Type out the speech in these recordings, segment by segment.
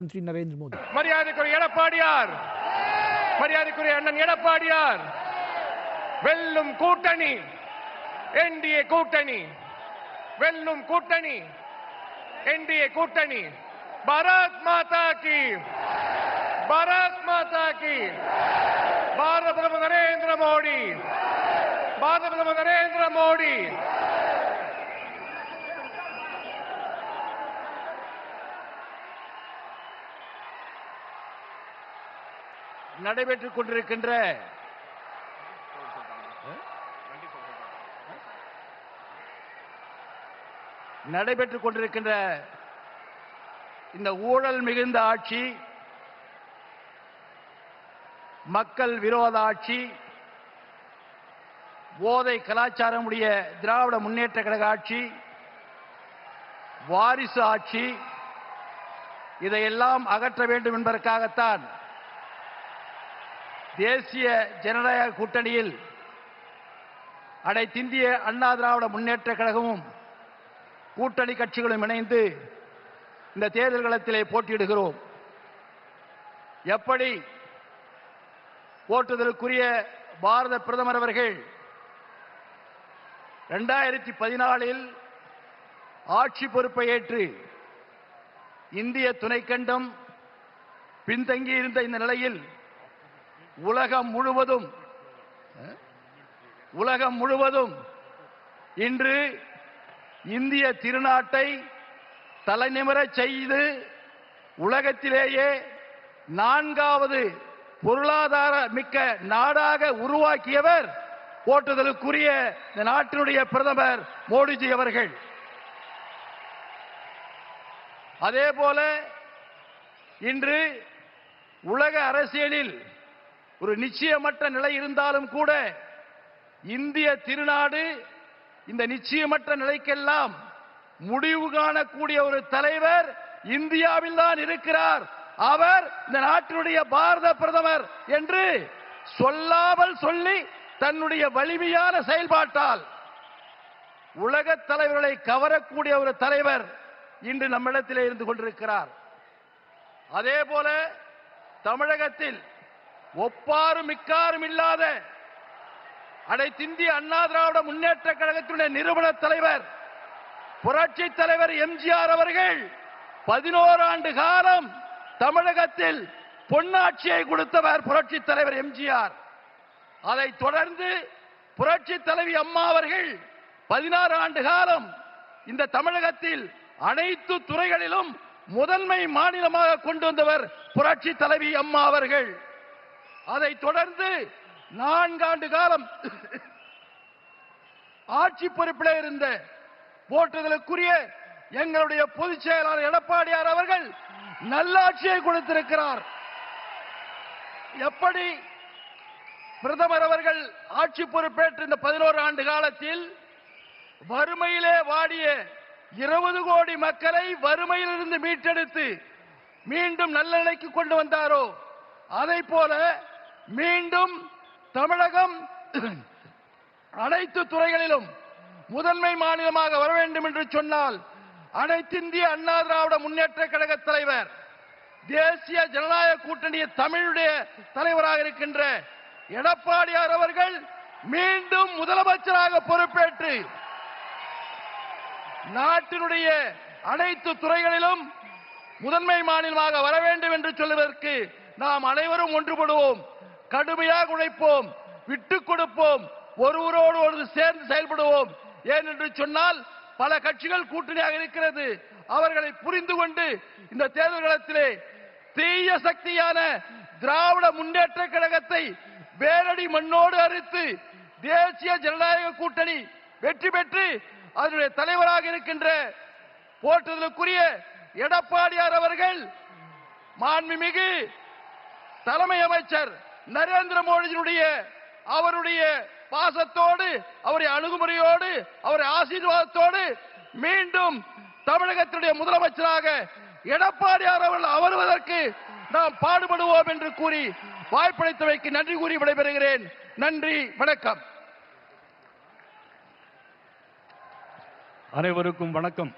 Shri Narendra Modi. மரியாதைக்குரிய எடப்பாடியார், மரியாதைக்குரிய அண்ணன் எடப்பாடியார், வெல்லும் கூட்டணி என்டிஏ கூட்டணி, வெல்லும் கூட்டணி என்டிஏ கூட்டணி. பாரத் மாதா கி, பாரத் மாதா கி. பாரத பிரதமர் நரேந்திர மோடி, பாரத பிரதமர் நரேந்திர மோடி. நடைபெற்றுக் கொண்டிருக்கின்ற இந்த ஊழல் மிகுந்த ஆட்சி, மக்கள் விரோத ஆட்சி, போதை கலாச்சாரம் உடைய திராவிட முன்னேற்ற கழக ஆட்சி, வாரிசு ஆட்சி, இதையெல்லாம் அகற்ற வேண்டும் என்பதற்காகத்தான் தேசிய ஜனநாயக கூட்டணியில் அனைத்திந்திய அண்ணா திராவிட முன்னேற்ற கழகமும் கூட்டணி கட்சிகளும் இணைந்து இந்த தேர்தல் களத்திலே போட்டியிடுகிறோம். எப்படி போற்றுதலுக்குரிய பாரத பிரதமர் அவர்கள் 2014 ஆட்சி பொறுப்பை ஏற்று இந்திய துணைக்கண்டம் பின்தங்கியிருந்த இந்த நிலையில் உலகம் முழுவதும் இன்று இந்திய திருநாட்டை தலைநிமிரச் செய்து உலகத்திலேயே 4வது பொருளாதார மிக்க நாடாக உருவாக்கியவர் போற்றுதலுக்குரிய இந்த நாட்டினுடைய பிரதமர் மோடிஜி அவர்கள். அதேபோல இன்று உலக அரசியலில் ஒரு நிச்சயமற்ற நிலை இருந்தாலும் கூட இந்திய திருநாடு இந்த நிச்சயமற்ற நிலைக்கெல்லாம் முடிவு காணக்கூடிய ஒரு தலைவர் இந்தியாவில் தான் இருக்கிறார். அவர் இந்த நாட்டினுடைய பாரத பிரதமர் என்று சொல்லாமல் சொல்லி தன்னுடைய வலிமையான செயல்பாட்டால் உலக தலைவர்களை கவரக்கூடிய ஒரு தலைவர் இன்று நம்மிடத்திலே இருந்து கொண்டிருக்கிறார். அதே போல தமிழகத்தில் ஒப்பாரும் மிக்காரும் இல்லாத அனைத்திந்திய அண்ணா திராவிட முன்னேற்ற கழகத்தினுடைய நிறுவன தலைவர் புரட்சி தலைவர் எம்ஜிஆர் அவர்கள் 11 ஆண்டு காலம் தமிழகத்தில் பொன்னாட்சியை கொடுத்தவர் புரட்சி தலைவர் எம்ஜிஆர். அதைத் தொடர்ந்து புரட்சி தலைவி அம்மா அவர்கள் 16 ஆண்டு காலம் இந்த தமிழகத்தில் அனைத்து துறைகளிலும் முதன்மை மாநிலமாக கொண்டு வந்தவர் புரட்சி தலைவி அம்மா அவர்கள். அதைத் தொடர்ந்து 4 ஆண்டு காலம் ஆட்சி பொறுப்பில் இருந்த போற்றுதலுக்குரிய எங்களுடைய பொதுச் செயலாளர் எடப்பாடியார் அவர்கள் நல்லாட்சியை கொடுத்திருக்கிறார். எப்படி பிரதமர் அவர்கள் ஆட்சி பொறுப்பேற்ற இந்த 11 ஆண்டு காலத்தில் வறுமையிலே வாடிய 20 கோடி மக்களை வறுமையிலிருந்து மீட்டெடுத்து மீண்டும் நல்ல நிலைக்கு கொண்டு வந்தாரோ, அதை போல மீண்டும் தமிழகம் அனைத்து துறைகளிலும் முதன்மை மாநிலமாக வர வேண்டும் என்று சொன்னால் அனைத்திந்திய அண்ணா திராவிட முன்னேற்ற கழக தலைவர், தேசிய ஜனநாயக கூட்டணிய தமிழுடைய தலைவராக இருக்கின்ற எடப்பாடியார் அவர்கள் மீண்டும் முதலமைச்சராக பொறுப்பேற்று நாட்டினுடைய அனைத்து துறைகளிலும் முதன்மை மாநிலமாக வர வேண்டும் என்று சொல்வதற்கு நாம் அனைவரும் ஒன்றுபடுவோம், கடுமையாக உழைப்போம், விட்டுக் கொடுப்போம், ஒருவரோடு ஒரு சேர்ந்து செயல்படுவோம். ஏனென்று சொன்னால் பல கட்சிகள் கூட்டணியாக இருக்கிறது. அவர்களை புரிந்து கொண்டு இந்த தேர்தல் களத்திலே தீய சக்தியான திராவிட முன்னேற்ற கழகத்தை வேரடி மண்ணோடு அறுத்து தேசிய ஜனநாயக கூட்டணி வெற்றி பெற்று அதனுடைய தலைவராக இருக்கின்ற போற்றுதலுக்குரிய எடப்பாடியார் அவர்கள் மாண்புமிகு தலைமை அமைச்சர் நரேந்திர மோடியினுடைய அவருடைய பாசத்தோடு, அவருடைய அணுகுமுறையோடு, அவருடைய ஆசீர்வாதத்தோடு மீண்டும் தமிழகத்தினுடைய முதலமைச்சராக எடப்பாடியார் அவர்கள் வருவதற்கு நாம் பாடுபடுவோம் என்று கூறி வாய்ப்பளித்தமைக்கு நன்றி கூறி விடைபெறுகிறேன். நன்றி, வணக்கம். அனைவருக்கும் வணக்கம்.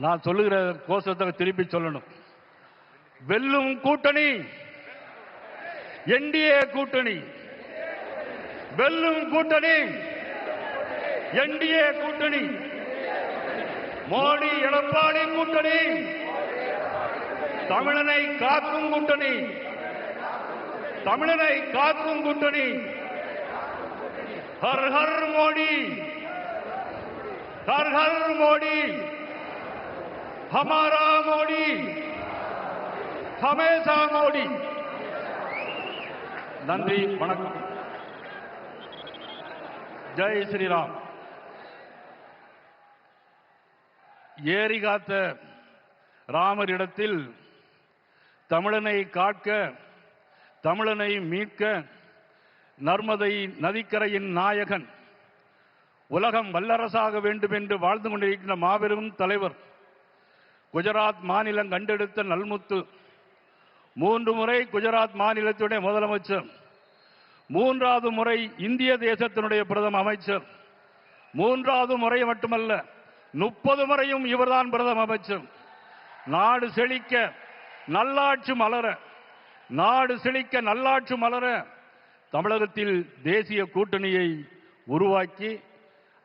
நான் சொல்லுகிற கோஷத்தை திருப்பி சொல்லணும். வெல்லும் கூட்டணி என்டிஏ கூட்டணி, வெல்லும் கூட்டணி என்டிஏ கூட்டணி, மோடி எடப்பாடி கூட்டணி, தமிழனை காக்கும் கூட்டணி, தமிழனை காக்கும் கூட்டணி. ஹர் ஹர் மோடி, हर हर मोदी, हमारा मोदी, हमेशा मोदी. நன்றி, வணக்கம். ஜெய் ஸ்ரீராம். ஏரி காத்த ராமரிடத்தில் தமிழனை காக்க, தமிழனை மீட்க நர்மதை நதிக்கரையின் நாயகன், உலகம் வல்லரசாக வேண்டும் என்று வாழ்ந்து கொண்டிருக்கின்ற மாபெரும் தலைவர், குஜராத் மாநிலம் கண்டெடுத்த நல்முத்து, 3 முறை குஜராத் மாநிலத்துடைய முதலமைச்சர், 3வது முறை இந்திய தேசத்தினுடைய பிரதம அமைச்சர், 3வது முறை மட்டுமல்ல 30 முறையும் இவர்தான் பிரதம அமைச்சர். நாடு செழிக்க நல்லாட்சி மலர, நாடு செழிக்க நல்லாட்சி மலர தமிழகத்தில் தேசிய கூட்டணியை உருவாக்கி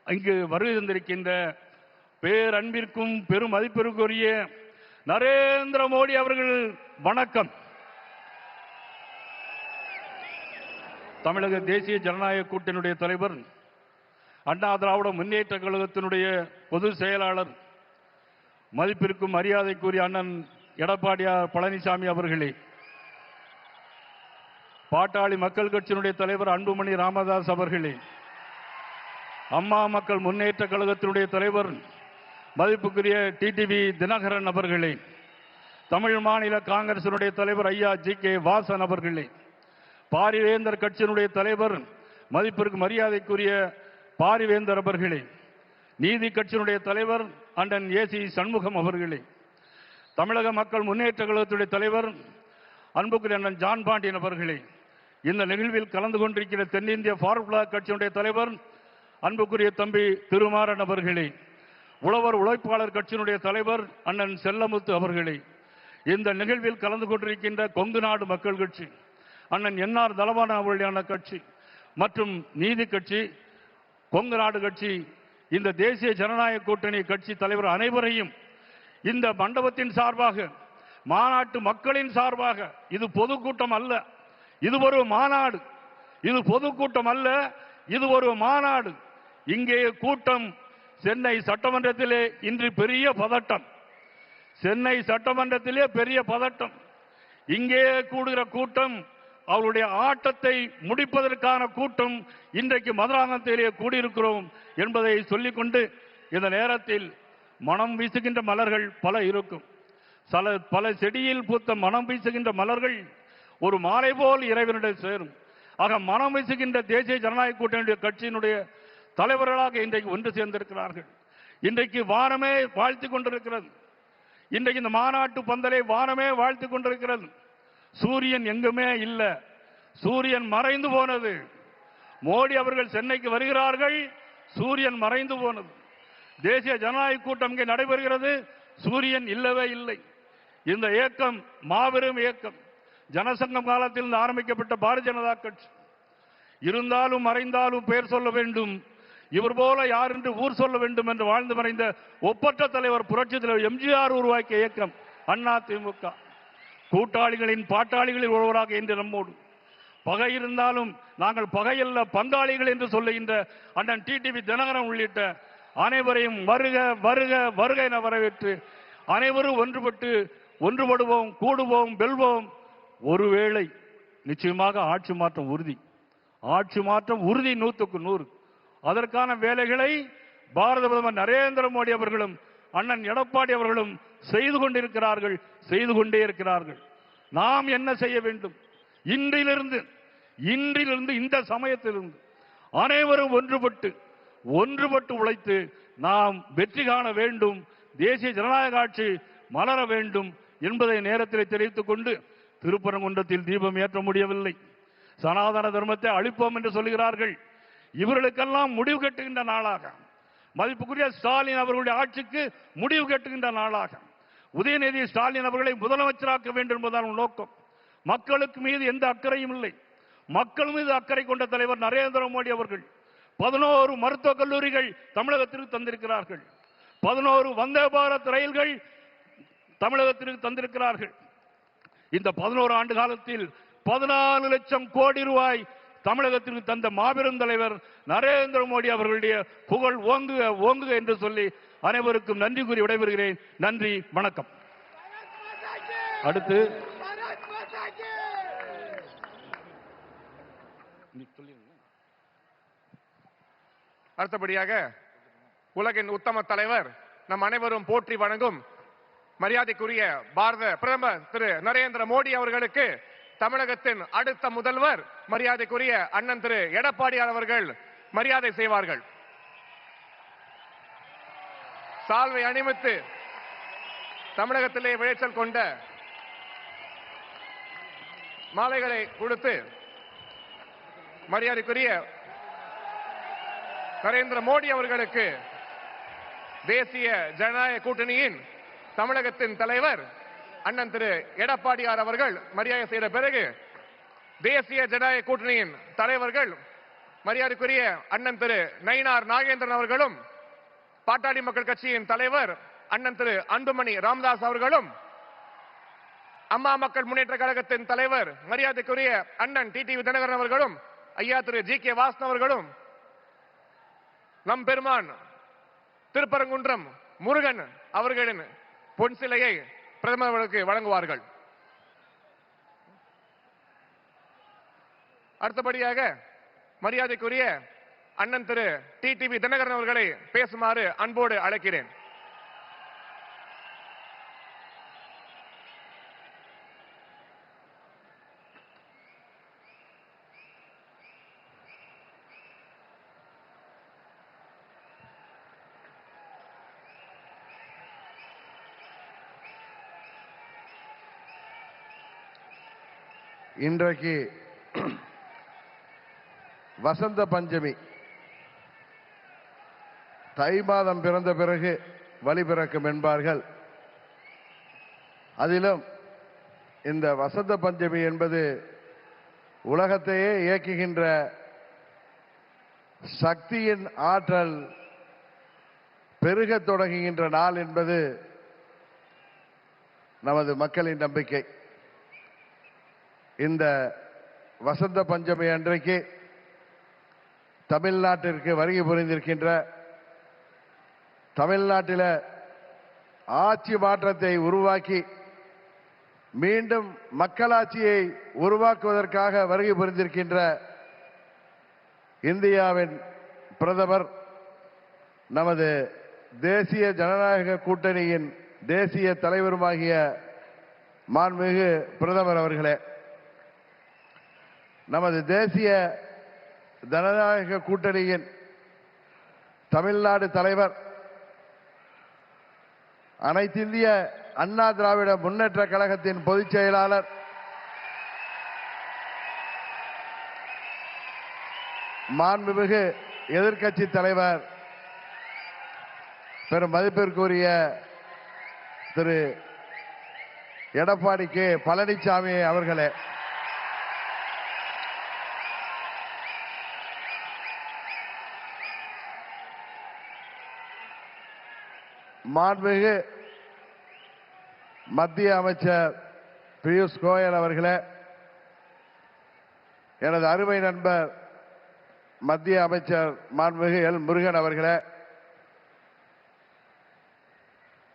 இங்கு வருகை தந்திருக்கின்ற பேரன்பிற்கும் பெரும் மதிப்பிற்குரிய நரேந்திர மோடி அவர்கள் வணக்கம். தமிழக தேசிய ஜனநாயக கூட்டணியுடைய தலைவர், அண்ணா திராவிட முன்னேற்ற கழகத்தினுடைய பொதுச் செயலாளர், மதிப்பிற்கும் மரியாதைக்குரிய அண்ணன் எடப்பாடியார் பழனிசாமி அவர்களே, பாட்டாளி மக்கள் கட்சியினுடைய தலைவர் அன்புமணி ராமதாஸ் அவர்களே, அம்மா மக்கள் முன்னேற்ற கழகத்தினுடைய தலைவர் மதிப்புக்குரிய டிடிவி தினகரன் அவர்களே, தமிழ் மாநில காங்கிரசினுடைய தலைவர் ஐயா ஜி.கே. வாசன் அவர்களே, பாரிவேந்தர் கட்சியினுடைய தலைவர் மதிப்பிற்கு மரியாதைக்குரிய பாரிவேந்தர் அவர்களே, நீதி கட்சியினுடைய தலைவர் அண்ணன் ஏசி சண்முகம் அவர்களே, தமிழக மக்கள் முன்னேற்ற கழகத்துடைய தலைவர் அன்புக்குரிய அண்ணன் ஜான் பாண்டியன் அவர்களே, இந்த நிகழ்வில் கலந்து கொண்டிருக்கிற தென்னிந்திய ஃபார்வர்ட் பிளாக் கட்சியினுடைய தலைவர் அன்புக்குரிய தம்பி திருமாறன் அவர்களே, உழவர் உழைப்பாளர் கட்சியினுடைய தலைவர் அண்ணன் செல்லமுத்து அவர்களே, இந்த நிகழ்வில் கலந்து கொண்டிருக்கின்ற கொங்கு நாடு மக்கள் கட்சி அண்ணன் என்ஆர் தலவான அவர்களுடைய கட்சி மற்றும் நீதி கட்சி, கொங்கு நாடு கட்சி, இந்த தேசிய ஜனநாயக கூட்டணி கட்சி தலைவர் அனைவரையும் இந்த மண்டபத்தின் சார்பாக, மாநாட்டு மக்களின் சார்பாக, இது பொதுக்கூட்டம் அல்ல, இது ஒரு மாநாடு, இது பொதுக்கூட்டம் அல்ல, இது ஒரு மாநாடு. இங்கே கூட்டம் சென்னை சட்டமன்றத்திலே இன்று பெரிய பதட்டம், சென்னை சட்டமன்றத்திலே பெரிய பதட்டம். இங்கே கூடுகிற கூட்டம் அவருடைய ஆட்டத்தை முடிப்பதற்கான கூட்டம். இன்றைக்கு மதுராந்தகத்திலே கூடியிருக்கிறோம் என்பதை சொல்லிக்கொண்டு, இந்த நேரத்தில் மனம் வீசுகின்ற மலர்கள் பல இருக்கும். பல செடியில் பூத்த மனம் வீசுகின்ற மலர்கள் ஒரு மாலை போல் இறைவனிடம் சேரும். ஆக மனம் வீசுகின்ற தேசிய ஜனநாயக கூட்டணியுடைய கட்சியினுடைய தலைவர்களாக இன்றைக்கு ஒன்று சேர்ந்திருக்கிறார்கள். இன்றைக்கு வானமே வாழ்த்து கொண்டிருக்கிறது. இன்றைக்கு இந்த மாநாட்டு பந்தலை வானமே வாழ்த்து கொண்டிருக்கிறது. சூரியன் எங்குமே இல்லை, சூரியன் மறைந்து போனது. மோடி அவர்கள் சென்னைக்கு வருகிறார்கள், சூரியன் மறைந்து போனது. தேசிய ஜனநாயக கூட்டம் இங்கே நடைபெறுகிறது, சூரியன் இல்லவே இல்லை. இந்த இயக்கம் மாபெரும் இயக்கம். ஜனசங்கம் காலத்தில் ஆரம்பிக்கப்பட்ட பாரதிய ஜனதா கட்சி. இருந்தாலும் மறைந்தாலும் பெயர் சொல்ல வேண்டும், இவர் போல யார் என்று ஊர் சொல்ல வேண்டும் என்று வாழ்ந்து மறைந்த ஒப்பற்ற தலைவர் புரட்சி தலைவர் எம்ஜிஆர் உருவாக்கிய இயக்கம் அண்ணா திமுக. கூட்டாளிகளின் பாட்டாளிகளில் ஒருவராக இன்று நம்மோடு. பகை இருந்தாலும் நாங்கள் பகையல்ல பங்காளிகள் என்று சொல்லுகின்ற அண்ணன் டிடிவி தினகரன் உள்ளிட்ட அனைவரையும் வருக வருக வருக என வரவேற்று அனைவரும் ஒன்றுபடுவோம், கூடுவோம், வெல்வோம். ஒருவேளை நிச்சயமாக ஆட்சி மாற்றம் உறுதி, ஆட்சி மாற்றம் உறுதி 100க்கு 100. அதற்கான வேலைகளை பாரத பிரதமர் நரேந்திர மோடி அவர்களும் அண்ணன் எடப்பாடி அவர்களும் செய்து கொண்டிருக்கிறார்கள், செய்து கொண்டே இருக்கிறார்கள். நாம் என்ன செய்ய வேண்டும்? இன்றிலிருந்து இந்த சமயத்திலிருந்து அனைவரும் ஒன்றுபட்டு உழைத்து நாம் வெற்றி காண வேண்டும், தேசிய ஜனநாயக ஆட்சி மலர வேண்டும் என்பதை நேரத்தில் தெரிவித்துக் கொண்டு, திருப்பரங்குன்றத்தில் தீபம் ஏற்ற முடியவில்லை, சனாதன தர்மத்தை அழிப்போம் என்று சொல்கிறார்கள். இவர்களுக்கெல்லாம் முடிவு கட்டுகின்ற நாளாக, மதிப்புக்குரிய ஸ்டாலின் அவர்களுடைய ஆட்சிக்கு முடிவு கட்டுகின்ற நாளாக, உதயநிதி ஸ்டாலின் அவர்களை முதலமைச்சராக்க வேண்டும் என்பதான நோக்கம். மக்களுக்கு மீது எந்த அக்கறையும் இல்லை. மக்கள் மீது அக்கறை கொண்ட தலைவர் நரேந்திர மோடி அவர்கள் 11 மருத்துவக் கல்லூரிகள் தமிழகத்திற்கு தந்திருக்கிறார்கள். 11 வந்தே பாரத் ரயில்கள் தமிழகத்திற்கு தந்திருக்கிறார்கள். இந்த 11 ஆண்டு காலத்தில் 14 லட்சம் கோடி ரூபாய் தமிழகத்திற்கு தந்த மாபெரும் தலைவர் நரேந்திர மோடி அவர்களுடைய புகழ் ஓங்குக ஓங்குக என்று சொல்லி அனைவருக்கும் நன்றி கூறி விடைபெறுகிறேன். நன்றி, வணக்கம். அடுத்து அடுத்தபடியாக உலகின் உத்தம தலைவர், நம் அனைவரும் போற்றி வணங்கும் மரியாதைக்குரிய பாரத பிரதமர் திரு நரேந்திர மோடி அவர்களுக்கு தமிழகத்தின் அடுத்த முதல்வர் மரியாதைக்குரிய அண்ணன் திரு எடப்பாடியார் அவர்கள் மரியாதை செய்வார்கள். சால்வை அணிவித்து தமிழகத்திலே விளைச்சல் கொண்ட மாலைகளை கொடுத்து மரியாதைக்குரிய நரேந்திர மோடி அவர்களுக்கு தேசிய ஜனநாயக கூட்டணியின் தமிழகத்தின் தலைவர் அண்ணன் திரு எடப்பாடியார் அவர்கள் மரியாதை செய்த பிறகு தேசிய ஜனநாயக கூட்டணியின் தலைவர்கள் மரியாதைக்குரிய அண்ணன் திரு நயினார் நாகேந்திரன் அவர்களும், பாட்டாளி மக்கள் கட்சியின் தலைவர் அண்ணன் திரு அன்புமணி ராமதாஸ் அவர்களும், அம்மா மக்கள் முன்னேற்ற கழகத்தின் தலைவர் மரியாதைக்குரிய அண்ணன் டிடிவி தினகரன் அவர்களும், ஐயா திரு ஜி.கே. வாசன் அவர்களும், நம் பெருமான் திருப்பரங்குன்றம் முருகன் அவர்களின் பொன் சிலையை பிரதமர் அவர்களுக்கு வழங்குவார்கள். அடுத்தபடியாக மரியாதைக்குரிய அண்ணன் திரு டிடிவி தினகரன் அவர்களை பேசுமாறு அன்போடு அழைக்கிறேன். இன்றைக்கு வசந்த பஞ்சமி. தை மாதம் பிறந்த பிறகு வழி பிறக்கும் என்பார்கள். அதிலும் இந்த வசந்த பஞ்சமி என்பது உலகத்தையே இயக்குகின்ற சக்தியின் ஆற்றல் பெருகத் தொடங்குகின்ற நாள் என்பது நமது மக்களின் நம்பிக்கை. இந்த வசந்த பஞ்சமி அன்றைக்கு தமிழ்நாட்டிற்கு வருகை புரிந்திருக்கின்ற, தமிழ்நாட்டில் ஆட்சி மாற்றத்தை உருவாக்கி மீண்டும் மக்களாட்சியை உருவாக்குவதற்காக வருகை புரிந்திருக்கின்ற இந்தியாவின் பிரதமர், நமது தேசிய ஜனநாயக கூட்டணியின் தேசிய தலைவருமாகிய மாண்புமிகு பிரதமர் அவர்களே, நமது தேசிய ஜனநாயக கூட்டணியின் தமிழ்நாடு தலைவர், அனைத்திந்திய அண்ணா திராவிட முன்னேற்ற கழகத்தின் பொதுச் செயலாளர், மாண்புமிகு எதிர்க்கட்சி தலைவர், பெரும் மதிப்பிற்குரிய திரு எடப்பாடி கே. பழனிசாமி அவர்களே, மாண்புமிகு மத்திய அமைச்சர் பியூஷ் கோயல் அவர்களே, எனது அருமை நண்பர் மத்திய அமைச்சர் மாண்புமிகு எல். முருகன் அவர்களே,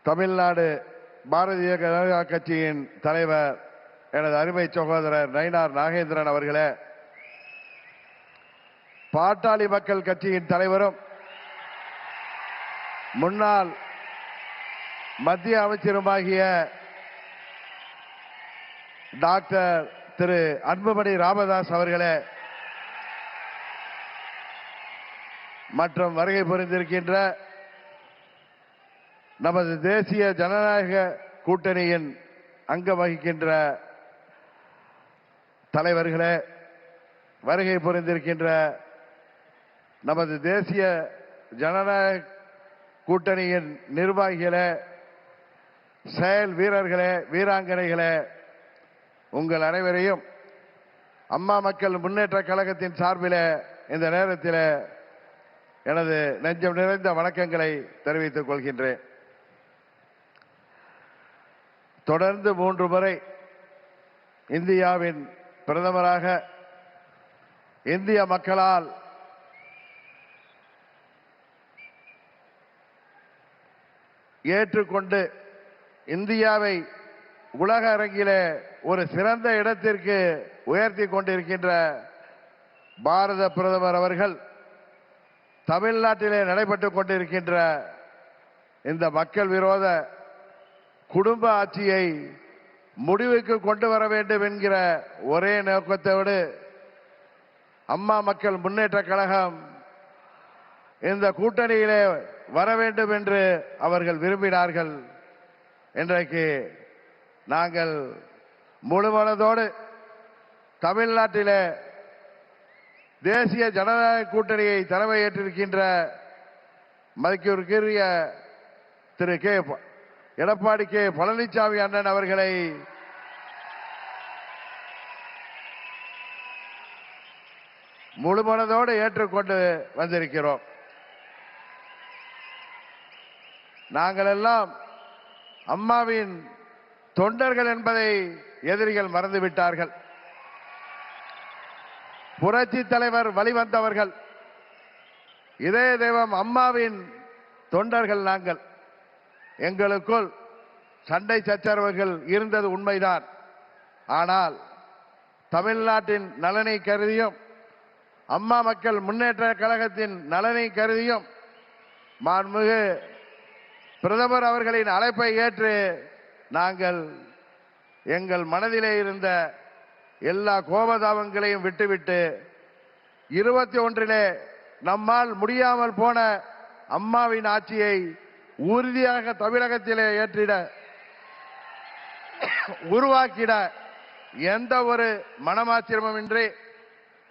தமிழ்நாடு பாரதிய ஜனதா கட்சியின் தலைவர் எனது அருமை சகோதரர் நயினார் நாகேந்திரன் அவர்களே, பாட்டாளி மக்கள் கட்சியின் தலைவரும் முன்னாள் மத்திய அமைச்சருமாகிய டாக்டர் திரு அன்புமணி ராமதாஸ் அவர்களே, மற்றும் வருகை புரிந்திருக்கின்ற நமது தேசிய ஜனநாயக கூட்டணியின் அங்கம் வகிக்கின்ற தலைவர்களே, வருகை புரிந்திருக்கின்ற நமது தேசிய ஜனநாயக கூட்டணியின் நிர்வாகிகளே, செயல் வீரர்களே, வீராங்கனைகளே, உங்கள் அனைவரையும் அம்மா மக்கள் முன்னேற்ற கழகத்தின் சார்பில் இந்த நேரத்தில் எனது நெஞ்சம் நிறைந்த வணக்கங்களை தெரிவித்துக் கொள்கின்றேன். தொடர்ந்து 3 முறை இந்தியாவின் பிரதமராக இந்திய மக்களால் ஏற்றுக்கொண்டு இந்தியாவை உலக அரங்கிலே ஒரு சிறந்த இடத்திற்கு உயர்த்தி கொண்டிருக்கின்ற பாரத பிரதமர் அவர்கள் தமிழ்நாட்டிலே நடைபெற்றுக் கொண்டிருக்கின்ற இந்த மக்கள் விரோத குடும்ப ஆட்சியை முடிவுக்கு கொண்டு வர வேண்டும் என்கிற ஒரே நோக்கத்தோடு அம்மா மக்கள் முன்னேற்ற கழகம் இந்த கூட்டணியிலே வர வேண்டும் என்று அவர்கள் விரும்பினார்கள். இன்றைக்கு நாங்கள் முழுமனதோடு தமிழ்நாட்டிலே தேசிய ஜனநாயக கூட்டணியை தலைமையேற்றிருக்கின்ற மதிப்பிற்குரிய திரு எடப்பாடி கே பழனிசாமி அண்ணன் அவர்களை முழுமனதோடு ஏற்றுக்கொண்டு வந்திருக்கிறோம். நாங்கள் எல்லாம் அம்மாவின் தொண்டர்கள் என்பதை எதிரிகள் மறந்துவிட்டார்கள். புரட்சி தலைவர் வழிவந்தவர்கள், இதய தெய்வம் அம்மாவின் தொண்டர்கள் நாங்கள். எங்களுக்குள் சண்டை சச்சரவுகள் இருந்தது உண்மைதான். ஆனால் தமிழ்நாட்டின் நலனை கருதியும் அம்மா மக்கள் முன்னேற்ற கழகத்தின் நலனை கருதியும் மாண்புமிகு பிரதமர் அவர்களின் அழைப்பை ஏற்று நாங்கள் எங்கள் மனதிலே இருந்த எல்லா கோபதாபங்களையும் விட்டுவிட்டு 21 நம்மால் முடியாமல் போன அம்மாவின் ஆட்சியை உறுதியாக தமிழகத்திலே ஏற்றிட உருவாக்கிட எந்த ஒரு மனமாச்சரியமும் இன்றி,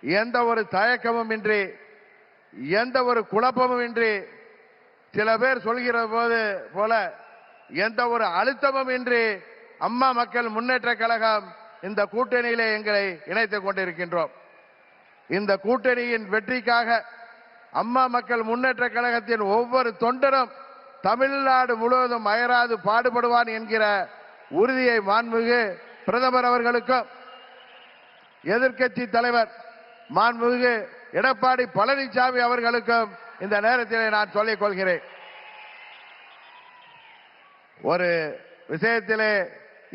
எந்த ஒரு தயக்கமும் இன்றி, எந்த ஒரு குழப்பமும் இன்றி, சில பேர் சொல்கிற போல எந்த ஒரு அழுத்தமும் இன்றி அம்மா மக்கள் முன்னேற்ற கழகம் இந்த கூட்டணியிலே எங்களை இணைத்துக் கொண்டிருக்கின்றோம். இந்த கூட்டணியின் வெற்றிக்காக அம்மா மக்கள் முன்னேற்ற கழகத்தின் ஒவ்வொரு தொண்டரும் தமிழ்நாடு முழுவதும் அயராது பாடுபடுவான் என்கிற உறுதியை மாண்புமிகு பிரதமர் அவர்களுக்கும் எதிர்க்கட்சி தலைவர் மாண்புமிகு எடப்பாடி பழனிசாமி அவர்களுக்கும் இந்த நேரத்திலே நான் சொல்லிக் கொள்கிறேன். ஒரு விஷயத்திலே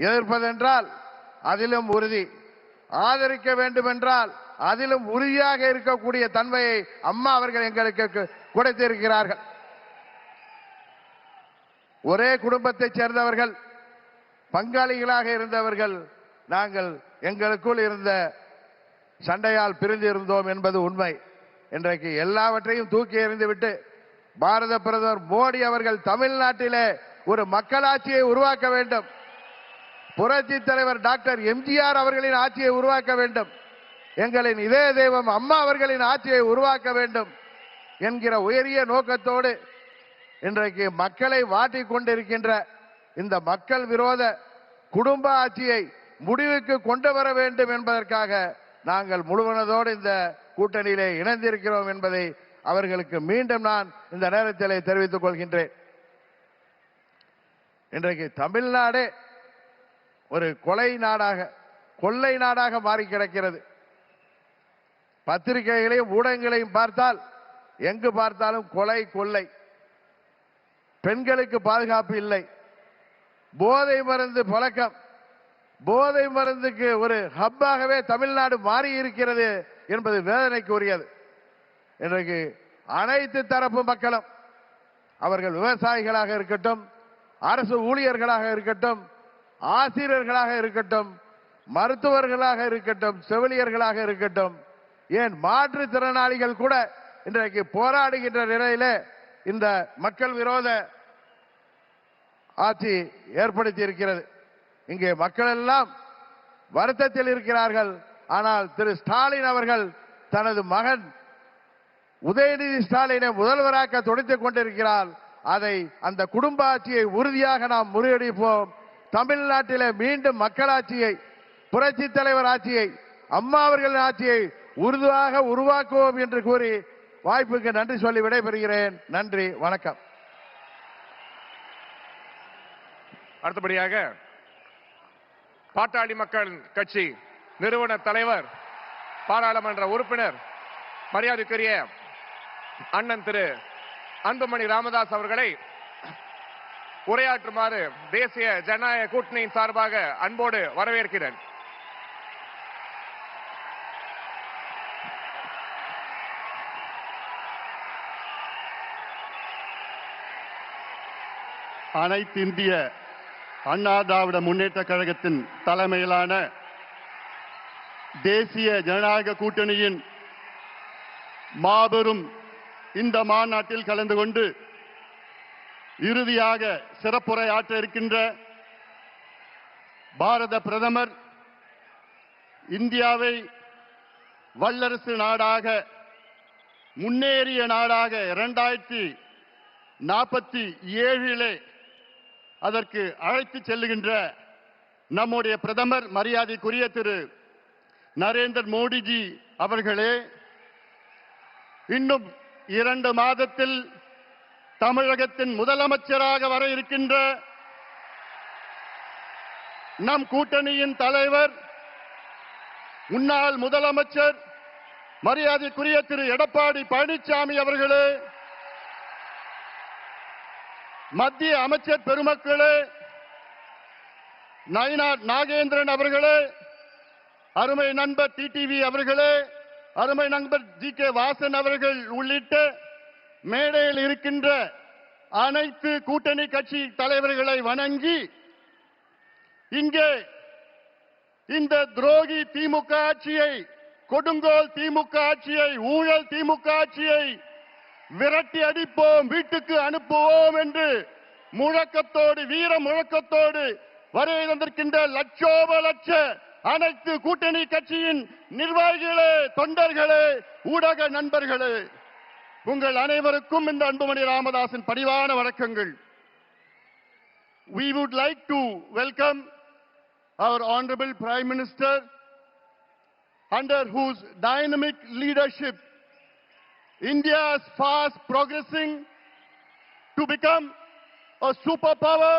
எதிர்ப்பதென்றால் அதிலும் உறுதி, ஆதரிக்க வேண்டும் என்றால் அதிலும் உறுதியாக இருக்கக்கூடிய தன்மையை அம்மா அவர்கள் எங்களுக்கு கொடுத்திருக்கிறார்கள். ஒரே குடும்பத்தைச் சேர்ந்தவர்கள், பங்காளிகளாக இருந்தவர்கள் நாங்கள். எங்களுக்குள் இருந்த சண்டையால் பிரிந்து இருந்தோம் என்பது உண்மை. இன்றைக்கு எல்லாவற்றையும் தூக்கி எறிந்துவிட்டு பாரத பிரதமர் மோடி அவர்கள் தமிழ்நாட்டிலே ஒரு மக்களாட்சியை உருவாக்க வேண்டும், புரட்சி தலைவர் டாக்டர் எம்ஜிஆர் அவர்களின் ஆட்சியை உருவாக்க வேண்டும், எங்களின் இதய தெய்வம் அம்மா அவர்களின் ஆட்சியை உருவாக்க வேண்டும் என்கிற உயரிய நோக்கத்தோடு இன்றைக்கு மக்களை வாட்டிக் கொண்டிருக்கின்ற இந்த மக்கள் விரோத குடும்ப ஆட்சியை முடிவுக்கு கொண்டு வர வேண்டும் என்பதற்காக நாங்கள் முழுவனதோடு இந்த கூட்டணியிலே இணைந்திருக்கிறோம் என்பதை அவர்களுக்கு மீண்டும் நான் இந்த நேரத்தில் தெரிவித்துக் கொள்கின்றேன். இன்றைக்கு தமிழ்நாடு ஒரு கொலை நாடாக, கொள்ளை நாடாக மாறி கிடக்கிறது. பத்திரிகைகளையும் ஊடகங்களையும் பார்த்தால் எங்கு பார்த்தாலும் கொலை, கொள்ளை, பெண்களுக்கு பாதுகாப்பு இல்லை, போதை மருந்து பழக்கம், போதை மருந்துக்கு ஒரு ஹப்பாகவே தமிழ்நாடு மாறி இருக்கிறது என்பது வேதனைக்கு உரியது. இன்றைக்கு அனைத்து தரப்பு மக்களும், அவர்கள் விவசாயிகளாக இருக்கட்டும், அரசு ஊழியர்களாக இருக்கட்டும், ஆசிரியர்களாக இருக்கட்டும், மருத்துவர்களாக இருக்கட்டும், செவிலியர்களாக இருக்கட்டும், ஏன் மாற்றுத்திறனாளிகள் கூட இன்றைக்கு போராடுகின்ற நிலையிலே இந்த மக்கள் விரோத ஆட்சி ஏற்படுத்தி இருக்கிறது. இங்கே மக்கள் எல்லாம் வருத்தத்தில் இருக்கிறார்கள். ஆனால் திரு ஸ்டாலின் அவர்கள் தனது மகன் உதயநிதி ஸ்டாலினை முதல்வராக்க துடித்துக் கொண்டிருக்கிறார். அந்த குடும்ப ஆட்சியை உறுதியாக நாம் முறியடிப்போம். தமிழ்நாட்டிலே மீண்டும் மக்களாட்சியை, புரட்சி தலைவர் ஆட்சியை, அம்மா அவர்களின் ஆட்சியை உறுதியாக உருவாக்குவோம் என்று கூறி வாய்ப்புக்கு நன்றி சொல்லி விடைபெறுகிறேன். நன்றி, வணக்கம். அடுத்தபடியாக பாட்டாளி மக்கள் கட்சி நிறுவன தலைவர், பாராளுமன்ற உறுப்பினர், மரியாதைக்குரிய அண்ணன் திரு அன்புமணி ராமதாஸ் அவர்களை உரையாற்றுமாறு தேசிய ஜனநாயக கூட்டணியின் சார்பாக அன்போடு வரவேற்கிறேன். அனைத்து இந்திய அண்ணா திராவிட முன்னேற்ற கழகத்தின் தலைமையிலான தேசிய ஜனநாயக கூட்டணியின் மாபெரும் இந்த மாநாட்டில் கலந்து கொண்டு இறுதியாக சிறப்புரை ஆற்ற இருக்கின்ற பாரத பிரதமர் இந்தியாவை வல்லரசு நாடாக, முன்னேறிய நாடாக 2047 அதற்கு அழைத்து செல்லுகின்ற நம்முடைய பிரதமர் மரியாதைக்குரிய திரு நரேந்திர மோடிஜி அவர்களே, இன்னும் 2 மாதத்தில் தமிழகத்தின் முதலமைச்சராக வர இருக்கின்ற நம் கூட்டணியின் தலைவர், முன்னாள் முதலமைச்சர் மரியாதைக்குரிய திரு எடப்பாடி பழனிசாமி அவர்களே, மத்திய அமைச்சர் பெருமக்களே, நயினார் நாகேந்திரன் அவர்களே, அருமை நண்பர் டிடிவி அவர்களே, அருமை நண்பர் ஜி.கே. வாசன் அவர்கள் உள்ளிட்ட மேடையில் இருக்கின்ற அனைத்து கூட்டணி கட்சி தலைவர்களை வணங்கி, இங்கே இந்த துரோகி திமுக ஆட்சியை, கொடுங்கோல் திமுக ஆட்சியை, ஊழல் திமுக ஆட்சியை விரட்டி அடிப்போம், வீட்டுக்கு அனுப்புவோம் என்று முழக்கத்தோடு, வீர முழக்கத்தோடு வருகை தந்திருக்கின்ற லட்சோப லட்ச அனைத்து கூட்டணி கட்சியின் நிர்வாகிகளே, தொண்டர்களே, ஊடக நண்பர்களே, உங்கள் அனைவருக்கும் இந்த அன்புமணி ராமதாஸின் பணிவான வணக்கங்கள். We would like to welcome our Honorable Prime Minister, under whose dynamic leadership India is fast progressing to become a superpower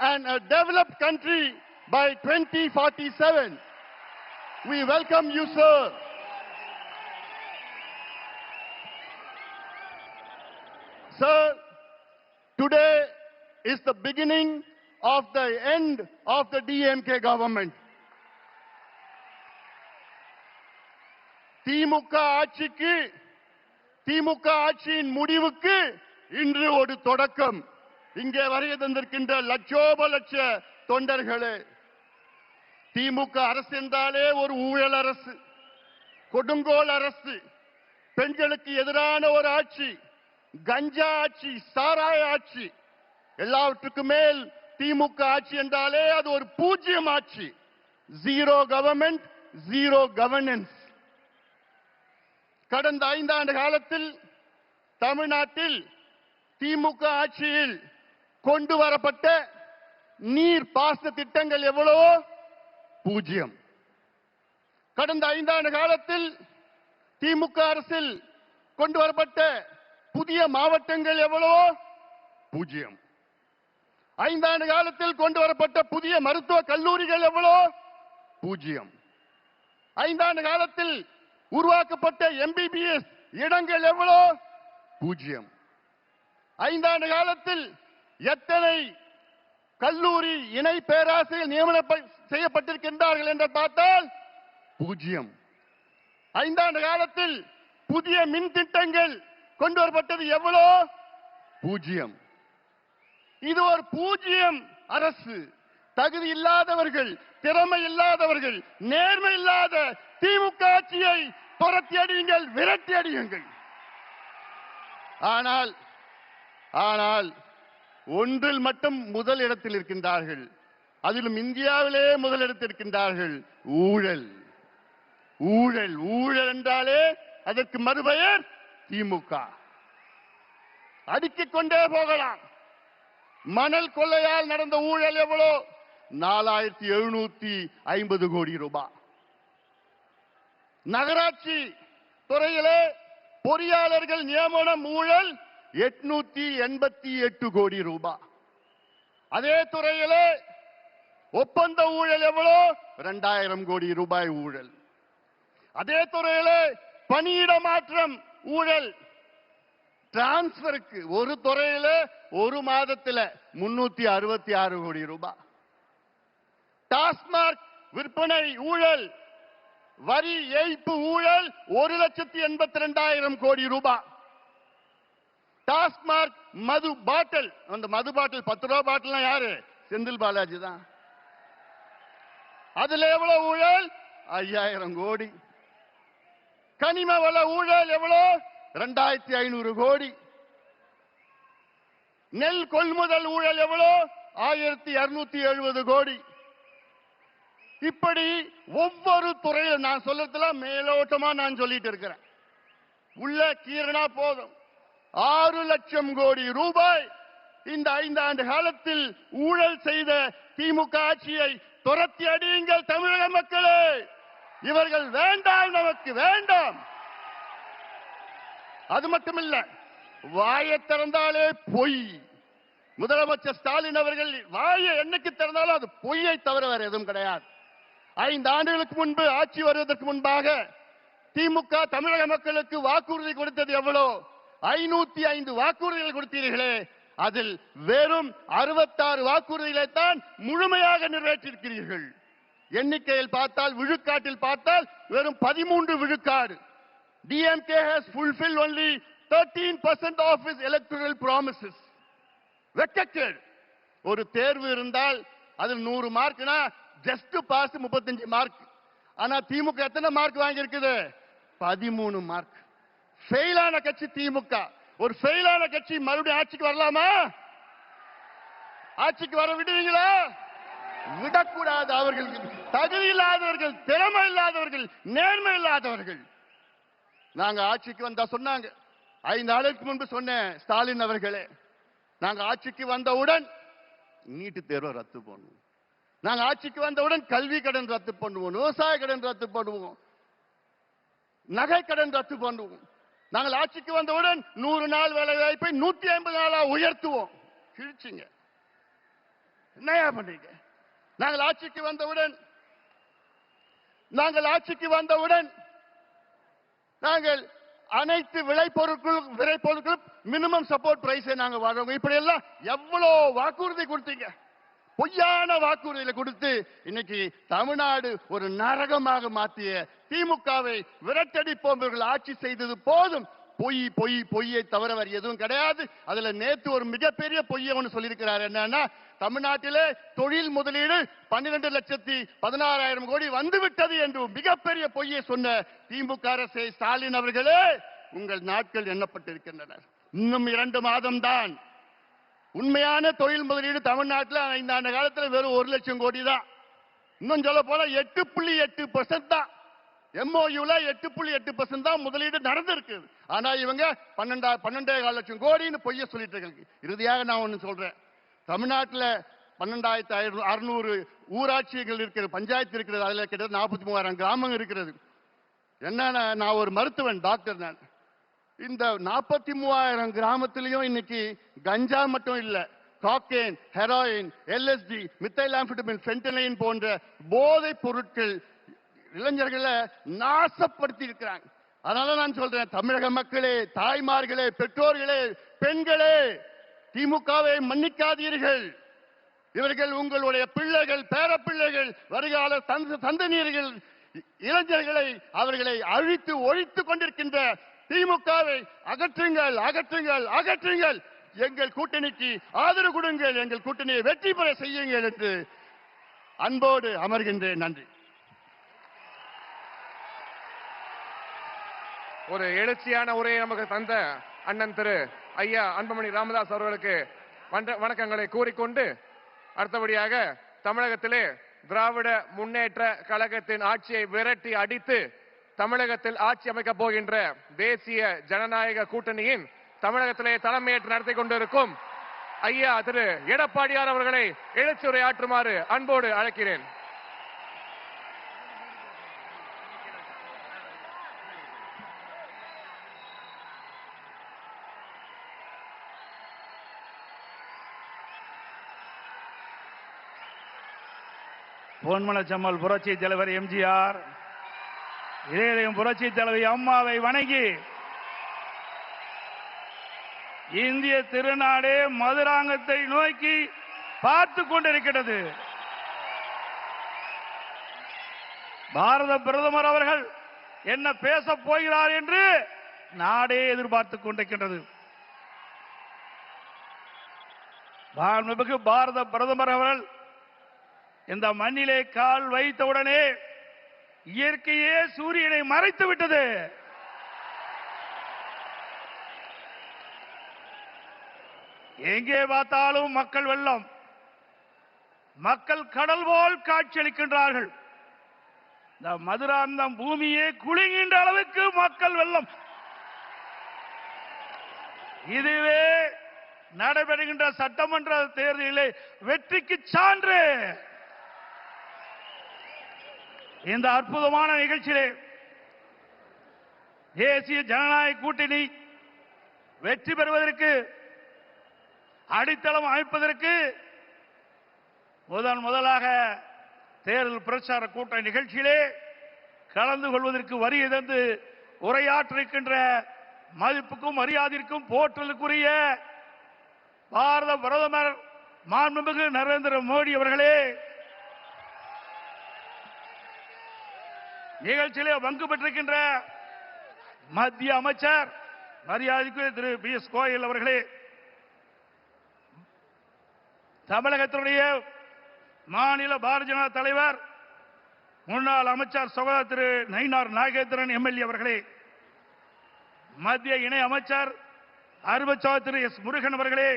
and a developed country by 2047. We welcome you, sir. Sir, today is the beginning of the end of the DMK government. திமுக ஆட்சியின் முடிவுக்கு இன்று ஒரு தொடக்கம். இங்கே வருகை தந்திருக்கின்ற லட்சோப லட்ச தொண்டர்களே, திமுக அரசு என்றாலே ஒரு ஊழல் அரசு, கொடுங்கோல் அரசு, பெண்களுக்கு எதிரான ஒரு ஆட்சி, கஞ்சா ஆட்சி, சாராய ஆட்சி, எல்லாவற்றுக்கும் மேல் திமுக ஆட்சி என்றாலே அது ஒரு பூஜ்யம் ஆட்சி. Zero government, zero governance. கடந்த 5 ஆண்டு காலத்தில் தமிழ்நாட்டில் திமுக ஆட்சியில் கொண்டு வரப்பட்ட நீர் பாசன திட்டங்கள் எவ்வளவோ? பூஜ்யம். கடந்த 5 ஆண்டு காலத்தில் திமுக அரசில் கொண்டு வரப்பட்ட புதிய மாவட்டங்கள் எவ்வளவோ? பூஜ்யம். 5 ஆண்டு காலத்தில் கொண்டு வரப்பட்ட புதிய மருத்துவ கல்லூரிகள் எவ்வளவோ? பூஜ்யம். 5 ஆண்டு காலத்தில் உருவாக்கப்பட்ட எம்பிபிஎஸ் இடங்கள் எவ்வளோ? பூஜ்யம். 5 ஆண்டு காலத்தில் எத்தனை கல்லூரி இணை பேராசிரியர் நியமனம் செய்யப்பட்டிருக்கின்றார்கள் என்று பார்த்தால் பூஜ்யம். 5 ஆண்டு காலத்தில் புதிய மின் திட்டங்கள் கொண்டு வரப்பட்டது எவ்வளோ? பூஜ்யம். இது ஒரு பூஜ்யம் அரசு. தகுதி இல்லாதவர்கள், திறமை இல்லாதவர்கள், நேர்மை இல்லாத திமுக ஆட்சியை துரத்தி அடியுங்கள், விரட்டி அடியுங்கள். ஆனால் ஒன்றில் மட்டும் முதல் இடத்தில் இருக்கின்றார்கள், அதிலும் இந்தியாவிலே முதலிடத்தில் இருக்கின்றார்கள். ஊழல். ஊழல் ஊழல் என்றாலே அதற்கு மறுபெயர் திமுக. அடுக்கிக் கொண்டே போகலாம். மணல் கொள்ளையால் நடந்த ஊழல் எவ்வளோ? 4750 கோடி ரூபாய். நகராட்சி துறையிலே பொறியாளர்கள் நியமனம் ஊழல் 888 கோடி ரூபாய். அதே துறையிலே ஒப்பந்த ஊழல் எவ்வளோ? 2000 கோடி ரூபாய் ஊழல். அதே துறையிலே பணியிட மாற்றம் ஊழல், டிரான்ஸ்பருக்கு ஒரு துறையில ஒரு மாதத்தில் 366 கோடி ரூபாய். டாஸ்மாக் விற்பனை ஊழல், வரி ஏய்ப்பு ஊழல் 1,82,000 கோடி ரூபாய். டாஸ்மாக் மது பாட்டில், அந்த மது பாட்டில் 10 ரூபாய் பாட்டில் யாரு? செந்தில் பாலாஜி தான். அதுல எவ்வளவு ஊழல்? 5000 கோடி. கனிம வள ஊழல் எவ்வளவு? 2500 கோடி. நெல் கொள்முதல் ஊழல் எவ்வளவு? 1270 கோடி. இப்படி ஒவ்வொரு துறையிலும் நான் சொல்றதுல மேலோட்டமா நான் சொல்லிட்டு இருக்கிறேன். உள்ள கீரனா போதும் 6 லட்சம் கோடி ரூபாய் இந்த 5 ஆண்டு காலத்தில் ஊழல் செய்த திமுக ஆட்சியை துரத்தி அடியுங்கள் தமிழக மக்களே. இவர்கள் வேண்டாம், நமக்கு வேண்டாம். அது மட்டுமில்ல, வாயை திறந்தாலே பொய். முதலமைச்சர் ஸ்டாலின் அவர்கள் வாயை என்னைக்கு திறந்தாலும் அது பொய்யை தவிர வேற எதுவும் கிடையாது. 5 ஆண்டுகளுக்கு முன்பு ஆட்சி வருவதற்கு முன்பாக திமுக தமிழக மக்களுக்கு வாக்குறுதி கொடுத்தது எவ்வளோ? 505 வாக்குறுதிகள் கொடுத்தீர்களே, அதில் வெறும் 66 வாக்குறுதிகளை தான் முழுமையாக நிறைவேற்றியிருக்கிறீர்கள். எண்ணிக்கையில் பார்த்தால், விழுக்காட்டில் பார்த்தால் வெறும் 13 விழுக்காடு. DMK has fulfilled only 13% of its electoral promises. வெக்கக்கேடு. ஒரு தேர்வு இருந்தால் அதில் 100 மார்க்னா ஜஸ்ட் பாஸ் 35 மார்க். ஆனா திமுக எத்தனை மார்க் வாங்கி இருக்குது? 13 மார்க். ஃபெயிலான கட்சி திமுக. ஒரு ஃபெயிலான கட்சி மறுபடியும் ஆட்சிக்கு வரலாமா? ஆட்சிக்கு வர விடுவீங்களா? விடக்கூடாது. அவர்கள் தகுதி இல்லாதவர்கள், திறமை இல்லாதவர்கள், நேர்மை இல்லாதவர்கள். நாங்க ஆட்சிக்கு வந்தா சொன்னாங்க, 5 நாளுக்கு முன்பு சொன்னேன், ஸ்டாலின் அவர்களே, நாங்க ஆட்சிக்கு வந்தவுடன் நீட்டு தேர்வை ரத்து பண்ணுவோம், நாங்க ஆட்சிக்கு வந்தவுடன் கல்வி கடன் ரத்து பண்ணுவோம், விவசாய கடன் ரத்து பண்ணுவோம், நகை கடன் ரத்து பண்ணுவோம், நாங்கள் ஆட்சிக்கு வந்தவுடன் 100 நாள் வேலை வாய்ப்பை 150 நாளா உயர்த்துவோம். கிழிச்சிங்க. என்னையா பண்றீங்க? நாங்கள் ஆட்சிக்கு வந்தவுடன் நாங்கள் அனைத்து விளைபொருட்களும் மினிமம் சப்போர்ட் பிரைஸை நாங்கள் வழங்குவோம். இப்படி எல்லாம் எவ்வளவு வாக்குறுதி கொடுத்தீங்க? பொய்யான வாக்குறுதிகளை கொடுத்து இன்னைக்கு தமிழ்நாடு ஒரு நரகமாக மாற்றிய திமுகவை விரட்டடிப்போம். இவர்கள் ஆட்சி செய்தது போதும். பொய்யை தவிர வேறு எதுவும் கிடையாது. அதுல நேத்து ஒரு மிகப்பெரிய பொய்யை ஒன்று சொல்லியிருக்கிறார். என்னன்னா, தமிழ்நாட்டிலே தொழில் முதலீடு 12,16,000 கோடி வந்துவிட்டது என்று மிகப்பெரிய பொய்யை சொன்ன திமுக அரசை ஸ்டாலின் அவர்களே, உங்கள் நாட்கள் எண்ணப்பட்டிருக்கின்றன. இன்னும் 2 மாதம் தான். உண்மையான தொழில் முதலீடு தமிழ்நாட்டில் 5 ஆண்டு காலத்தில் வெறும் 1 லட்சம் கோடி தான். இன்னும் சொல்ல போல 8.8% தான். MOUல 8.8% தான் முதலீடு நடந்திருக்கு. ஆனா இவங்க 12.5 லட்சம் கோடின்னு பொய்ய சொல்லிட்டு இருக்காங்க. இறுதியாக நான் ஒண்ணு சொல்றேன். தமிழ்நாட்டில் 12,600 ஊராட்சிகள் இருக்கிறது, பஞ்சாயத்து இருக்கிறது. அதுல கிட்டத்தட்ட 43,000 கிராமங்கள் இருக்கிறது. என்னன்னா, நான் ஒரு மருத்துவன், டாக்டர். நான் இந்த 43,000 கிராமத்திலையும் இன்னைக்கு கஞ்சா மட்டும் இல்ல, காக்கேன், ஹெராயின், LSD, மித்தைலாம்ஃபெட்டமின், ஃபென்டனைன் போன்ற போதைப் பொருட்கள் இளைஞர்களை நாசப்படுத்தி இருக்கிறாங்க. அதனால நான் சொல்றேன், தமிழக மக்களே, தாய்மார்களே, பெற்றோர்களே, பெண்களே, திமுகவை மன்னிக்காதீர்கள். இவர்கள் உங்களுடைய பிள்ளைகள், பேரப்பிள்ளைகள், வருகால சந்ததியினர்கள், இளைஞர்களை அவர்களை அழித்து ஒழித்துக் கொண்டிருக்கின்ற திமுகவை அகற்றுங்கள், அகற்றுங்கள், அகற்றுங்கள். எங்கள் கூட்டணிக்கு ஆதரவு கொடுங்கள், எங்கள் கூட்டணியை வெற்றி பெற செய்யுங்கள் என்று அன்போடு அமர்கின்றேன். நன்றி. ஒரு எழுச்சியான உரையை நமக்கு தந்த அண்ணன் திரு ஐயா அன்புமணி ராமதாஸ் அவர்களுக்கு வணக்கங்களை கூறிக்கொண்டு, அடுத்தபடியாக தமிழகத்திலே திராவிட முன்னேற்ற கழகத்தின் ஆட்சியை விரட்டி அடித்து தமிழகத்தில் ஆட்சி அமைக்கப் போகின்ற தேசிய ஜனநாயக கூட்டணியின் தமிழகத்திலே தலைமையேற்று நடத்தி கொண்டிருக்கும் ஐயா திரு எடப்பாடியார் அவர்களை எழுச்சியுரையாற்றுமாறு அன்போடு அழைக்கிறேன். பொன்மனச்செம்மல் புரட்சி தலைவர் எம்ஜிஆர், இதயம் புரட்சி தலைவி அம்மாவை வணங்கி இந்திய திருநாடே மதுராங்கத்தை நோக்கி பார்த்து கொண்டிருக்கிறது. பாரத பிரதமர் அவர்கள் என்ன பேசப் போகிறார் என்று நாடே எதிர்பார்த்துக் கொண்டிருக்கின்றது. மாண்புமிகு பாரத பிரதமர் அவர்கள் இந்த மண்ணிலே கால் வைத்தவுடனே இயற்கையே சூரியனை மறைத்து விட்டது. எங்கே பார்த்தாலும் மக்கள் வெள்ளம், மக்கள் கடல் போல் காட்சியளிக்கின்றார்கள். இந்த மதுராந்தம் பூமியே குலுங்குகின்ற அளவுக்கு மக்கள் வெள்ளம். இதுவே நடைபெறுகின்ற சட்டமன்ற தேர்தலிலே வெற்றிக்கு சான்று. இந்த அற்புதமான நிகழ்ச்சியிலே தேசிய ஜனநாயக கூட்டணி வெற்றி பெறுவதற்கு அடித்தளம் அமைப்பதற்கு முதலாக தேர்தல் பிரச்சார கூட்ட நிகழ்ச்சியிலே கலந்து கொள்வதற்கு வருகை தந்து உரையாற்றிருக்கின்ற மதிப்புக்கும் மரியாதைக்கும் போற்றலுக்குரிய பாரத பிரதமர் மாண்புமிகு நரேந்திர மோடி அவர்களே, நிகழ்ச்சியிலே பங்கு பெற்றிருக்கின்ற மத்திய அமைச்சர் மரியாதைக்குரிய திரு பிஎஸ் கோயல் அவர்களே, தமிழகத்தினுடைய மாநில பாரதிய ஜனதா தலைவர் முன்னாள் அமைச்சர் சகோதரர் திரு நயினார் நாகேந்திரன் எம்எல்ஏ அவர்களே, மத்திய இணை அமைச்சர் அருமைச்சகோதரர் திரு எஸ் முருகன் அவர்களே,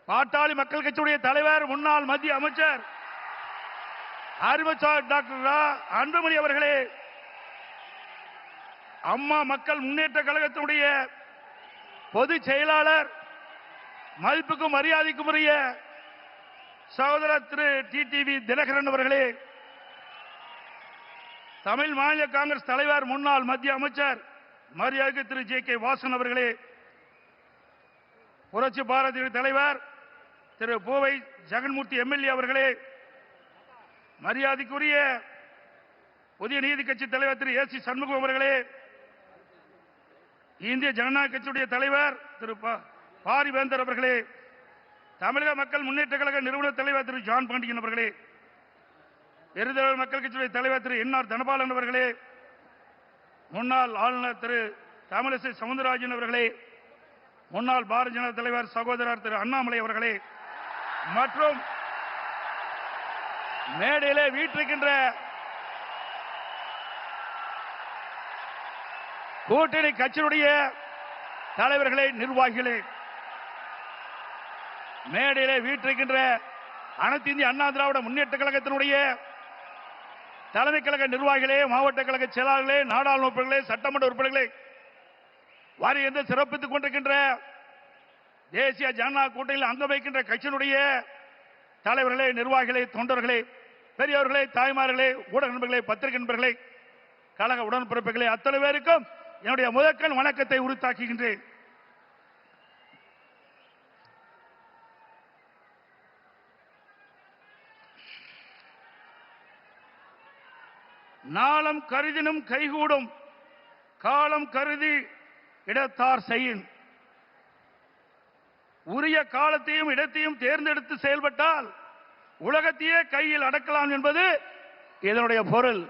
பாட்டாளி மக்கள் கட்சியுடைய தலைவர் முன்னாள் மத்திய அமைச்சர் அருமைச்சகோதரர் டாக்டர் அன்புமணி அவர்களே, அம்மா மக்கள் முன்னேற்ற கழகத்தினுடைய பொதுச் செயலாளர் மதிப்புக்கும் மரியாதைக்கும் உரிய சகோதரர் திரு டிடிவி தினகரன் அவர்களே, தமிழ் மாநில காங்கிரஸ் தலைவர் முன்னாள் மத்திய அமைச்சர் மரியாதைக்கு திரு ஜே கே வாசன் அவர்களே, புரட்சி பாரதிய தலைவர் திரு பூவை ஜெகன்மூர்த்தி எம்எல்ஏ அவர்களே, மரியாதைக்குரிய புதிய நீதி கட்சி தலைவர் திரு ஏசி சண்முகம் அவர்களே, இந்திய ஜனநாயக கட்சியுடைய தலைவர் திரு பாரிவேந்தர் அவர்களே, தமிழக மக்கள் முன்னேற்ற கழக நிறுவன தலைவர் திரு ஜான் பாண்டியன் அவர்களே, எருதல் மக்கள் கட்சியுடைய தலைவர் திரு என் ஆர் தனபாலன் அவர்களே, முன்னாள் ஆளுநர் திரு தமிழிசை சவுந்தரராஜன் அவர்களே, முன்னாள் பாரதிய ஜனதா தலைவர் சகோதரர் திரு அண்ணாமலை அவர்களே, மற்றும் மேடையிலே வீற்றிருக்கின்ற கூட்டணி கட்சியினுடைய தலைவர்களே, நிர்வாகிகளே, மேடையிலே வீற்றிருக்கின்ற அனைத்து இந்திய அண்ணா திராவிட முன்னேற்ற கழகத்தினுடைய தலைமை கழக நிர்வாகிகளே, மாவட்ட கழக செயலாளர்களே, நாடாளுமன்ற உறுப்பினர்களே, சட்டமன்ற உறுப்பினர்களே, வாரி சிறப்பித்துக் கொண்டிருக்கின்ற தேசிய ஜனநாயக கூட்டணியில் அங்கம் வைக்கின்ற கட்சியினுடைய தலைவர்களே, நிர்வாகிகளே, தொண்டர்களே, பெரியவர்களே, தாய்மார்களே, ஊடக நண்பர்களே, பத்திரிகை நண்பர்களே, கழக உடன்பிறப்புகளே, அத்தனை பேருக்கும் என்னுடைய முதற்கண் வணக்கத்தை உரித்தாக்குகின்றேன். நாளம் கருதினும் கைகூடும், காலம் கருதி இடத்தார் செய்யின். உரிய காலத்தையும் இடத்தையும் தேர்ந்தெடுத்து செயல்பட்டால் உலகத்தையே கையில் அடக்கலாம் என்பது இதனுடைய பொருள்.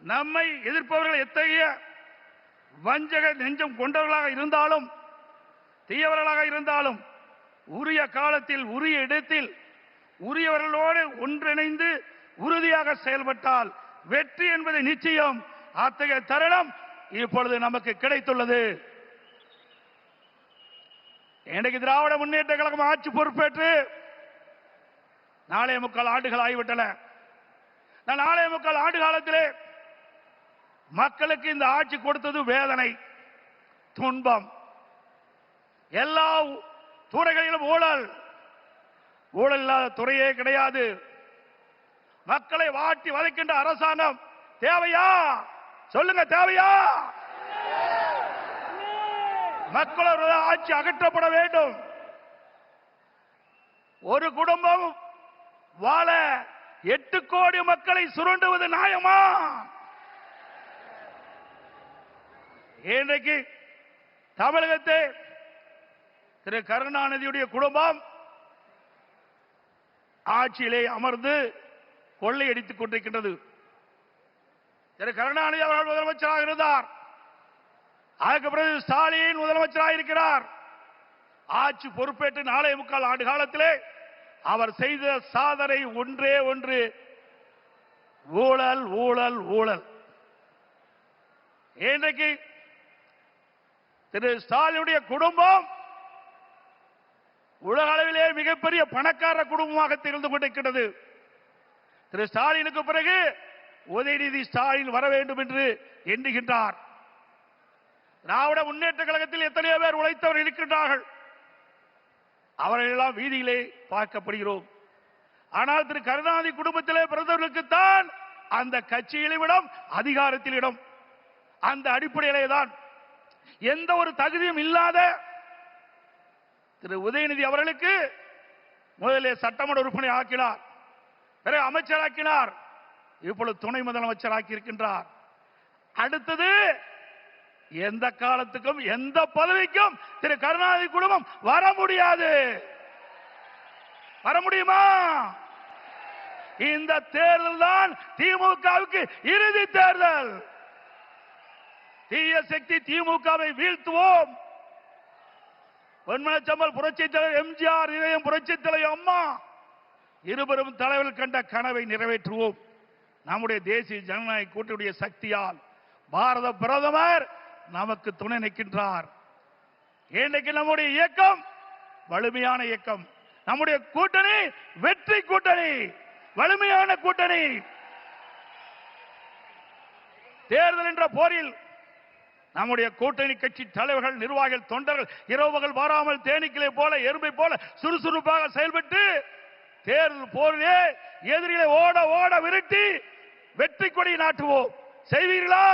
நம்மை எதிர்ப்பவர்கள் எத்தகைய வஞ்சக நெஞ்சம் கொண்டவர்களாக இருந்தாலும், தீயவர்களாக இருந்தாலும், உரிய காலத்தில் உரிய இடத்தில் உரியவர்களோடு ஒன்றிணைந்து உறுதியாக செயல்பட்டால் வெற்றி என்பது நிச்சயம். அத்தகைய தருணம் இப்பொழுது நமக்கு கிடைத்துள்ளது. இன்றைக்கு திராவிட முன்னேற்ற கழகம் ஆட்சி பொறுப்பேற்று 4.25 ஆண்டுகள் ஆகிவிட்டன. 4.25 ஆண்டு காலத்திலே மக்களுக்கு இந்த ஆட்சி கொடுத்தது வேதனை, துன்பம். எல்லா துறைகளிலும் ஊழல், ஊழல் இல்லாத துறையே கிடையாது. மக்களை வாட்டி வதைக்கின்ற அரசாங்கம் தேவையா? சொல்லுங்க, தேவையா? மக்களோட ஆட்சி அகற்றப்பட வேண்டும். ஒரு குடும்பம் வாழ 8 கோடி மக்களை சுரண்டுவது நியாயமா? இன்றைக்கு தமிழகத்தை திரு கருணாநிதியுடைய குடும்பம் ஆட்சியிலே அமர்ந்து கொள்ளையடித்துக் கொண்டிருக்கின்றது. திரு கருணாநிதி அவர்கள் முதலமைச்சராக இருந்தார். அதுக்கு பிறகு ஸ்டாலின் முதலமைச்சராக இருக்கிறார். ஆட்சி பொறுப்பேற்று 4.25 ஆண்டு காலத்திலே அவர் செய்த சாதனை ஒன்றே ஒன்று, ஊழல், ஊழல், ஊழல். இன்றைக்கு திரு ஸ்டாலினுடைய குடும்பம் உலக அளவிலே மிகப்பெரிய பணக்கார குடும்பமாக திகழ்ந்து கொண்டிருக்கிறது. திரு ஸ்டாலினுக்கு பிறகு உதயநிதி ஸ்டாலின் வர வேண்டும் என்று எண்ணுகின்றார். திராவிட முன்னேற்ற கழகத்தில் எத்தனையோ பேர் உழைத்தவர்கள் இருக்கின்றார்கள். அவர்கள் எல்லாம் வீதியிலே பார்க்கப்படுகிறோம். ஆனால் திரு கருணாநிதி குடும்பத்திலே பிறந்தவர்களுக்குத்தான் அந்த கட்சியிலும் இடம், அதிகாரத்தில் இடம். அந்த அடிப்படையிலே தான் எந்த ஒரு தகுதியும் இல்லாத திரு உதயநிதி அவர்களுக்கு முதலில் சட்டமன்ற உறுப்பினர் ஆக்கினார், பிறகு அமைச்சராக்கினார், இப்பொழுது துணை முதலமைச்சராக்கி இருக்கின்றார். அடுத்தது எந்த காலத்துக்கும் எந்த பதவிக்கும் திரு கருணாநிதி குடும்பம் வர முடியாது. வர முடியுமா? இந்த தேர்தல் தான் திமுகவுக்கு இறுதி தேர்தல். தீய சக்தி திமுகவை வீழ்த்துவோம். பொன்மனச்சம்பல் புரட்சி தலைவர் எம்ஜிஆர், இதயம் புரட்சி தலைவர் அம்மா இருவரும் தலைவர்கள் கண்ட கனவை நிறைவேற்றுவோம். நம்முடைய தேசிய ஜனநாயக கூட்டணியுடைய சக்தியால் பாரத பிரதமர் நமக்கு துணை நிற்கின்றார். இன்றைக்கு நம்முடைய இயக்கம் வலிமையான இயக்கம். நம்முடைய கூட்டணி வெற்றி கூட்டணி, வலிமையான கூட்டணி. தேர்தல் என்ற போரில் நம்முடைய கூட்டணி கட்சி தலைவர்கள், நிர்வாகிகள், தொண்டர்கள் இரவுகள் வாராமல் தேனீக்களை போல, எறும்பை போல சுறுசுறுப்பாக செயல்பட்டு தேர்தல் போரிலே எதிரிகளை ஓட ஓட விரட்டி வெற்றி கொடி நாட்டுவோம். செய்வீர்களா?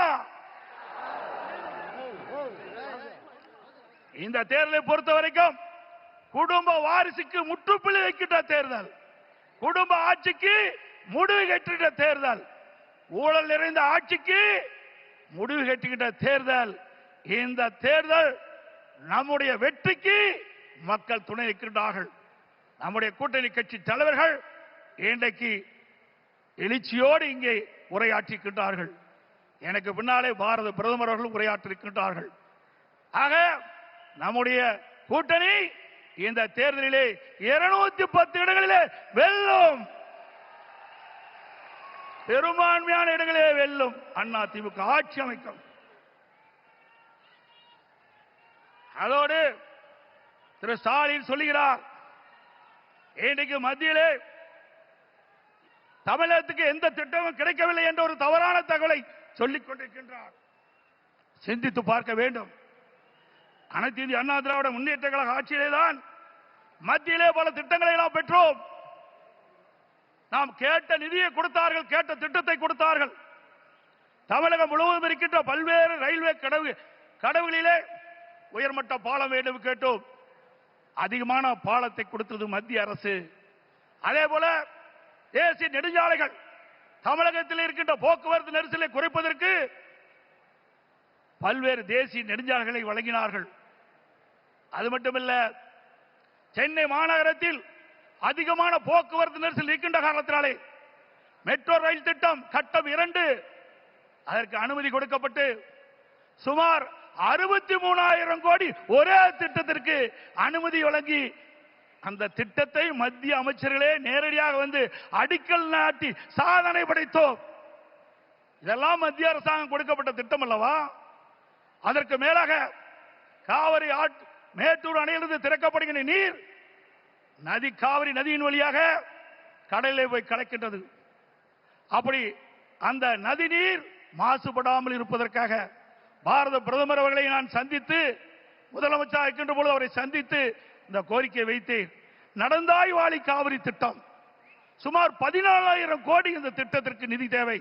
இந்த தேர்தலை பொறுத்த வரைக்கும் குடும்ப வாரிசுக்கு முற்றுப்புள்ளி வைக்கின்ற தேர்தல், குடும்ப ஆட்சிக்கு முடிவு கட்டுகின்ற தேர்தல், ஊழல் நிறைந்த ஆட்சிக்கு முடிவு கட்டுகின்ற தேர்தல். இந்த தேர்தல் நம்முடைய வெற்றிக்கு மக்கள் துணை நிற்கின்றார்கள். நம்முடைய கூட்டணி கட்சி தலைவர்கள் இன்றைக்கு எழுச்சியோடு இங்கே உரையாற்றிருக்கின்றார்கள். எனக்கு பின்னாலே பாரத பிரதமர் அவர்கள் உரையாற்றிருக்கின்றார்கள். ஆக நம்முடைய கூட்டணி இந்த தேர்தலிலே 210 இடங்களிலே வெல்லும், பெரும்பான்மையான இடங்களே வெல்லும். அண்ணா திமுக ஆட்சி அமைக்கும். அதோடு திரு ஸ்டாலின் சொல்லுகிறார், இன்றைக்கு மத்தியிலே தமிழகத்துக்கு எந்த திட்டமும் கிடைக்கவில்லை என்ற ஒரு தவறான தகவலை சொல்லிக் கொண்டிருக்கின்றார். சிந்தித்து பார்க்க வேண்டும். அனைத்து இந்திய அண்ணா திராவிட முன்னேற்ற கழக ஆட்சியிலேதான் மத்தியிலே பல திட்டங்களை எல்லாம் பெற்றோம். நாம் கேட்ட நிதியை கொடுத்தார்கள், கேட்ட திட்டத்தை கொடுத்தார்கள். தமிழகம் முழுவதும் இருக்கின்ற பல்வேறு ரயில்வே கடவுகளிலே உயர்மட்ட பாலம் வேண்டும் கேட்டோம். அதிகமான பாலத்தை கொடுத்தது மத்திய அரசு. அதே போல தேசிய நெடுஞ்சாலைகள், தமிழகத்தில் இருக்கின்ற போக்குவரத்து நெரிசலை குறைப்பதற்கு பல்வேறு தேசிய நெடுஞ்சாலைகளை வழங்கினார்கள். அது மட்டுமல்ல, சென்னை மாநகரத்தில் அதிகமான போக்குவரத்து நெரிசல் இருக்கின்ற காரணத்தினாலே மெட்ரோ ரயில் திட்டம் கட்டம் 2 அதற்கு அனுமதி கொடுக்கப்பட்டு சுமார் 63,000 கோடி ஒரே திட்டத்திற்கு அனுமதி வழங்கி அந்த திட்டத்தை மத்திய அமைச்சர்களே நேரடியாக வந்து அடிக்கல் நாட்டி சாதனை படைத்தோம். இதெல்லாம் மத்திய அரசாங்கம் கொடுக்கப்பட்ட திட்டம் அல்லவா? அதற்கு மேலாக காவிரி மேட்டூர் அணையிலிருந்து திறக்கப்படுகின்ற நீர் நதி, காவிரி நதியின் வழியாக கடலிலே போய் கலக்கின்றது. அப்படி அந்த நதி நீர் மாசுபடாமல் இருப்பதற்காக பாரத பிரதமர் அவர்களை நான் சந்தித்து, முதலமைச்சராக இருக்கின்ற பொழுது அவரை சந்தித்து இந்த கோரிக்கையை வைத்தேன். நடந்தாய் வாழி காவிரி திட்டம் சுமார் 14,000 கோடி இந்த திட்டத்திற்கு நிதி தேவை.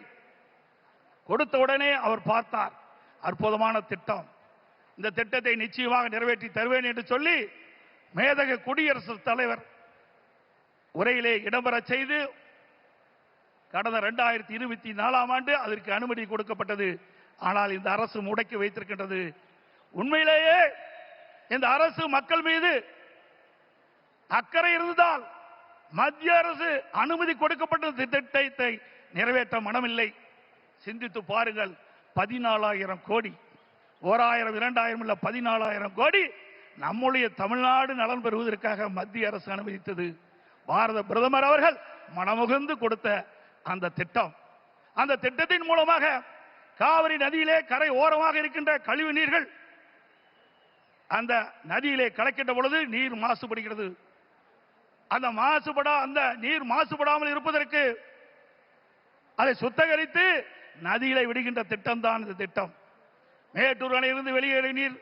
கொடுத்த உடனே அவர் பார்த்தார், அற்புதமான திட்டம், இந்த திட்டத்தை நிச்சயமாக நிறைவேற்றி தருவேன் என்று சொல்லி மேதக குடியரசுத் தலைவர் உரையிலே இடம்பெற செய்து கடந்த 2024ஆம் ஆண்டு அதற்கு அனுமதி கொடுக்கப்பட்டது. ஆனால் இந்த அரசு முடக்கி வைத்திருக்கின்றது. உண்மையிலேயே இந்த அரசு மக்கள் மீது அக்கறை இருந்தால் மத்திய அரசு அனுமதி கொடுக்கப்பட்ட திட்டத்தை நிறைவேற்ற மனமில்லை. சிந்தித்து பாருங்கள், 14,000 கோடி, 1000 2000 இல்ல 14,000 கோடி நம்முடைய தமிழ்நாடு நலன் பெறுவதற்காக மத்திய அரசு அனுமதித்தது. பாரத பிரதமர் அவர்கள் மனமுகந்து கொடுத்த அந்த திட்டம், அந்த திட்டத்தின் மூலமாக காவிரி நதியிலே கரை ஓரமாக இருக்கின்ற கழிவு நீர்கள் அந்த நதியிலே கலக்கின்ற பொழுது நீர் மாசுபடுகிறது. அந்த நீர் மாசுபடாமல் இருப்பதற்கு அதை சுத்தகரித்து நதியிலே விடுகின்ற திட்டம் தான் இந்த திட்டம். மேட்டூர் அணையிலிருந்து வெளியேறிய நீர்,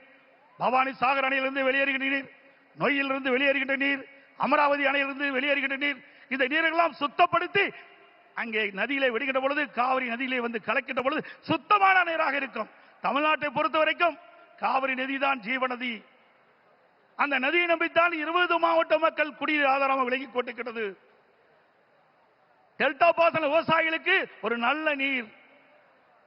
பவானி சாகர் அணையிலிருந்து வெளியேறுகின்ற நீர், நொய்யிலிருந்து வெளியேறுகின்ற நீர், அமராவதி அணையிலிருந்து வெளியேறுகின்ற நீர், இந்த நீரெல்லாம் சுத்தப்படுத்தி அங்கே நதியிலே விடுகின்ற பொழுது காவிரி நதியிலே வந்து கலக்கின்ற பொழுது சுத்தமான நீராக இருக்கும். தமிழ்நாட்டை பொறுத்த வரைக்கும் காவிரி நதிதான் ஜீவநதி. அந்த நதியை நம்பித்தான் 20 மாவட்ட மக்கள் குடிநீர் ஆதாரமாக விலகி கொண்டிருக்கிறது. டெல்டா பாசன விவசாயிகளுக்கு ஒரு நல்ல நீர்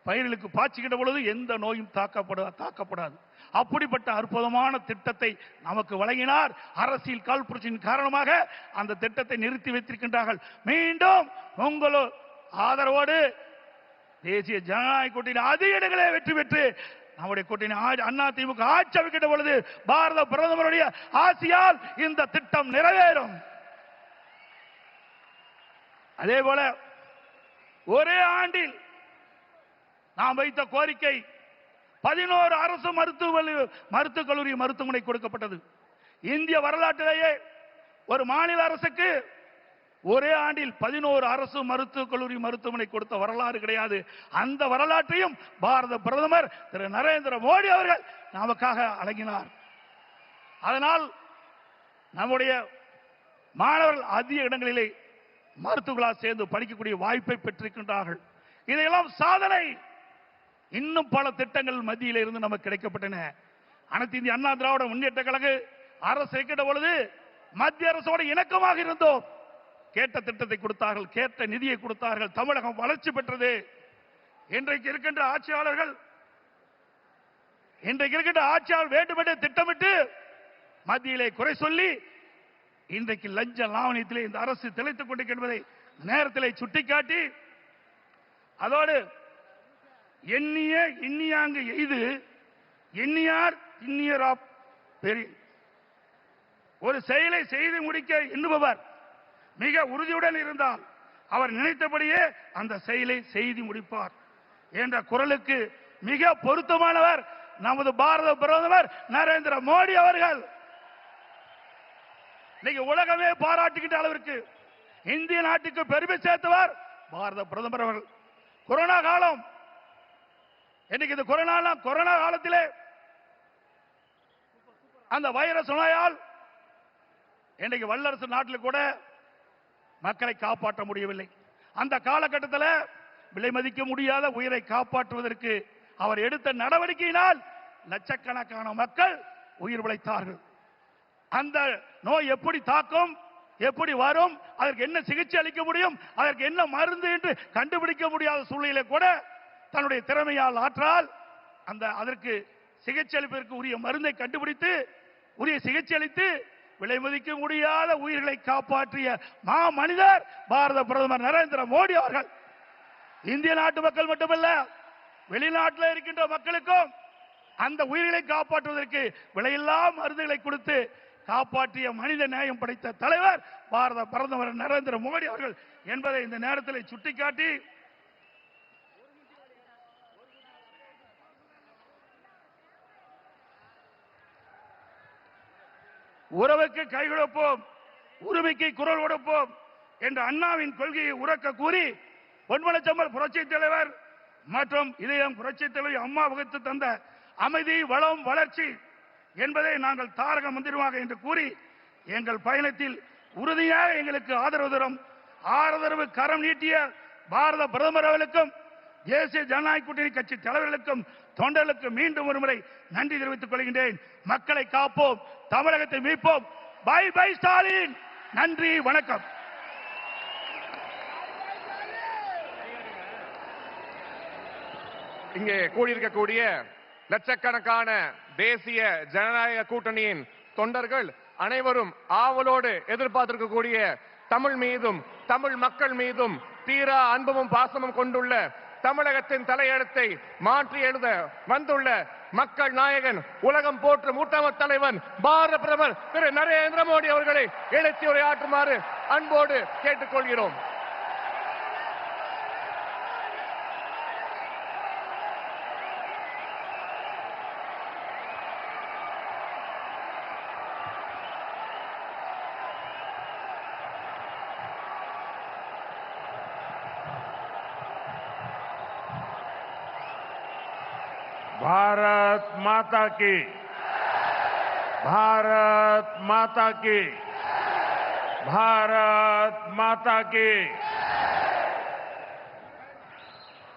பயிர்களுக்கு பாய்ச்சுகின்ற பொழுது எந்த நோயும் தாக்கப்படாது. அப்படிப்பட்ட அற்புதமான திட்டத்தை நமக்கு வழங்கினார். அரசியல் காழ்ப்புணர்ச்சியின் காரணமாக அந்த திட்டத்தை நிறுத்தி வைத்திருக்கின்றார்கள். மீண்டும் உங்களோ ஆதரவோடு தேசிய ஜனநாயக கூட்டணி அதிக இடங்களே வெற்றி பெற்று நம்முடைய கூட்டணி அண்ணா திமுக ஆட்சி அமைக்கின்ற பொழுது பாரத பிரதமருடைய ஆசியால் இந்த திட்டம் நிறைவேறும். அதே போல ஒரே ஆண்டில் நாம் வைத்த கோரிக்கை 11 அரசு மருத்துவக் கல்லூரி மருத்துவமனை கொடுக்கப்பட்டது. இந்திய வரலாற்றிலேயே ஒரு மாநில அரசுக்கு ஒரே ஆண்டில் 11 அரசு மருத்துவக் கல்லூரி மருத்துவமனை கொடுத்த வரலாறு கிடையாது. அந்த வரலாற்றையும் பாரத பிரதமர் திரு நரேந்திர மோடி அவர்கள் நமக்காக வழங்கினார். அதனால் நம்முடைய மாணவர்கள் அதிக இடங்களிலே மருத்துவர்களாக சேர்ந்து படிக்கக்கூடிய வாய்ப்பை பெற்றிருக்கின்றார்கள். இதையெல்லாம் சாதனை. இன்னும் பல திட்டங்கள் மத்தியில் இருந்து நமக்கு கிடைக்கப்பட்டன. அனைத்து இந்திய அண்ணா திராவிட முன்னேற்ற கழக அரசு இருக்கின்ற பொழுது மத்திய அரசோடு இணக்கமாக இருந்தோம். கேட்ட திட்டத்தை கொடுத்தார்கள், கேட்ட நிதியை கொடுத்தார்கள். தமிழகம் வளர்ச்சி பெற்றது. இன்றைக்கு இருக்கின்ற ஆட்சியாளர்கள் வேண்டுமென்றே திட்டமிட்டு மத்தியிலே குறை சொல்லி இன்றைக்கு லஞ்ச லாவணியத்திலே இந்த அரசு திளைத்துக் கொண்டிருக்கின்றதை நேரத்திலே சுட்டிக்காட்டி, அதோடு எண்ணியாங்கு எய்து எண்ணியார் திண்ணியரா பெரிய ஒரு செயலை செய்து முடிக்க எண்ணுபவர் மிக உறுதியுடன் இருந்தால் அவர் நினைத்தபடியே அந்த செயலை செய்து முடிப்பார் என்ற குரலுக்கு மிக பொருத்தமானவர் நமது பாரத பிரதமர் நரேந்திர மோடி அவர்கள். இன்னைக்கு உலகமே பாராட்டுகின்ற அளவிற்கு இந்திய நாட்டுக்கு பெருமை சேர்த்தவர் பாரத பிரதமர் அவர்கள். கொரோனா காலம், இன்னைக்கு இந்த கொரோனா காலத்திலே அந்த வைரஸ் நோயால் இன்றைக்கு வல்லரசு நாட்டில் கூட மக்களை காப்பாற்ற முடியவில்லை. அந்த காலகட்டத்தில் விலை மதிக்க முடியாத உயிரை காப்பாற்றுவதற்கு அவர் எடுத்த நடவடிக்கையினால் லட்சக்கணக்கான மக்கள் உயிர் பிழைத்தார்கள். அந்த நோய் எப்படி தாக்கும், எப்படி வரும், அதற்கு என்ன சிகிச்சை அளிக்க முடியும், அதற்கு என்ன மருந்து என்று கண்டுபிடிக்க முடியாத சூழ்நிலை கூட தன்னுடைய திறமையால் ஆற்றால் அதற்கு சிகிச்சை அளிப்பதற்கு உரிய மருந்தை கண்டுபிடித்து உரிய சிகிச்சை அளித்து விலை மதிக்க முடியாத உயிர்களை காப்பாற்றிய மா மனிதர் பாரத பிரதமர் நரேந்திர மோடி அவர்கள். இந்திய நாட்டு மக்கள் மட்டுமல்ல, வெளிநாட்டில் இருக்கின்ற மக்களுக்கும் அந்த உயிர்களை காப்பாற்றுவதற்கு விலையில்லா மருந்துகளை கொடுத்து காப்பாற்றிய மனித நேயம் படைத்த தலைவர் பாரத பிரதமர் நரேந்திர மோடி அவர்கள் என்பதை இந்த நேரத்தில் சுட்டிக்காட்டி, உறவுக்கு கை கொடுப்போம், உரிமைக்கு குரல் கொடுப்போம் என்ற அண்ணாவின் கொள்கையை உறக்க கூறி பொன்மனச்செம்மல் புரட்சி தலைவர் மற்றும் இதயம் புரட்சித் தலைவி அம்மா வகுத்து தந்த அமைதி, வளம், வளர்ச்சி என்பதை நாங்கள் தாரக மந்திரமாக என்று கூறி எங்கள் பயணத்தில் உறுதியாக எங்களுக்கு ஆதரவு கரம் நீட்டிய பாரத பிரதமர் அவர்களுக்கும் தேசிய ஜனநாயக கூட்டணி கட்சி தலைவர்களுக்கும் தொண்டர்களுக்கும் மீண்டும் ஒருமுறை நன்றி தெரிவித்துக் கொள்கின்றேன். மக்களை காப்போம், தமிழகத்தை மீட்போம். By by Stalin. நன்றி, வணக்கம். இங்கே கூடியிருக்கக்கூடிய லட்சக்கணக்கான தேசிய ஜனநாயக கூட்டணியின் தொண்டர்கள் அனைவரும் ஆவலோடு எதிர்பார்த்திருக்கக்கூடிய தமிழ் மீதும் தமிழ் மக்கள் மீதும் தீரா அன்பும் பாசமும் கொண்டுள்ள தமிழகத்தின் தலையெழுத்தை மாற்றி எழுத வந்துள்ள மக்கள் நாயகன், உலகம் போற்றும் உத்தம தலைவன் பாரத பிரதமர் திரு நரேந்திர மோடி அவர்களை எழுச்சி உரையாற்றுமாறு அன்போடு கேட்டுக்கொள்கிறோம். भारत माता की, भारत माता की, भारत माता की।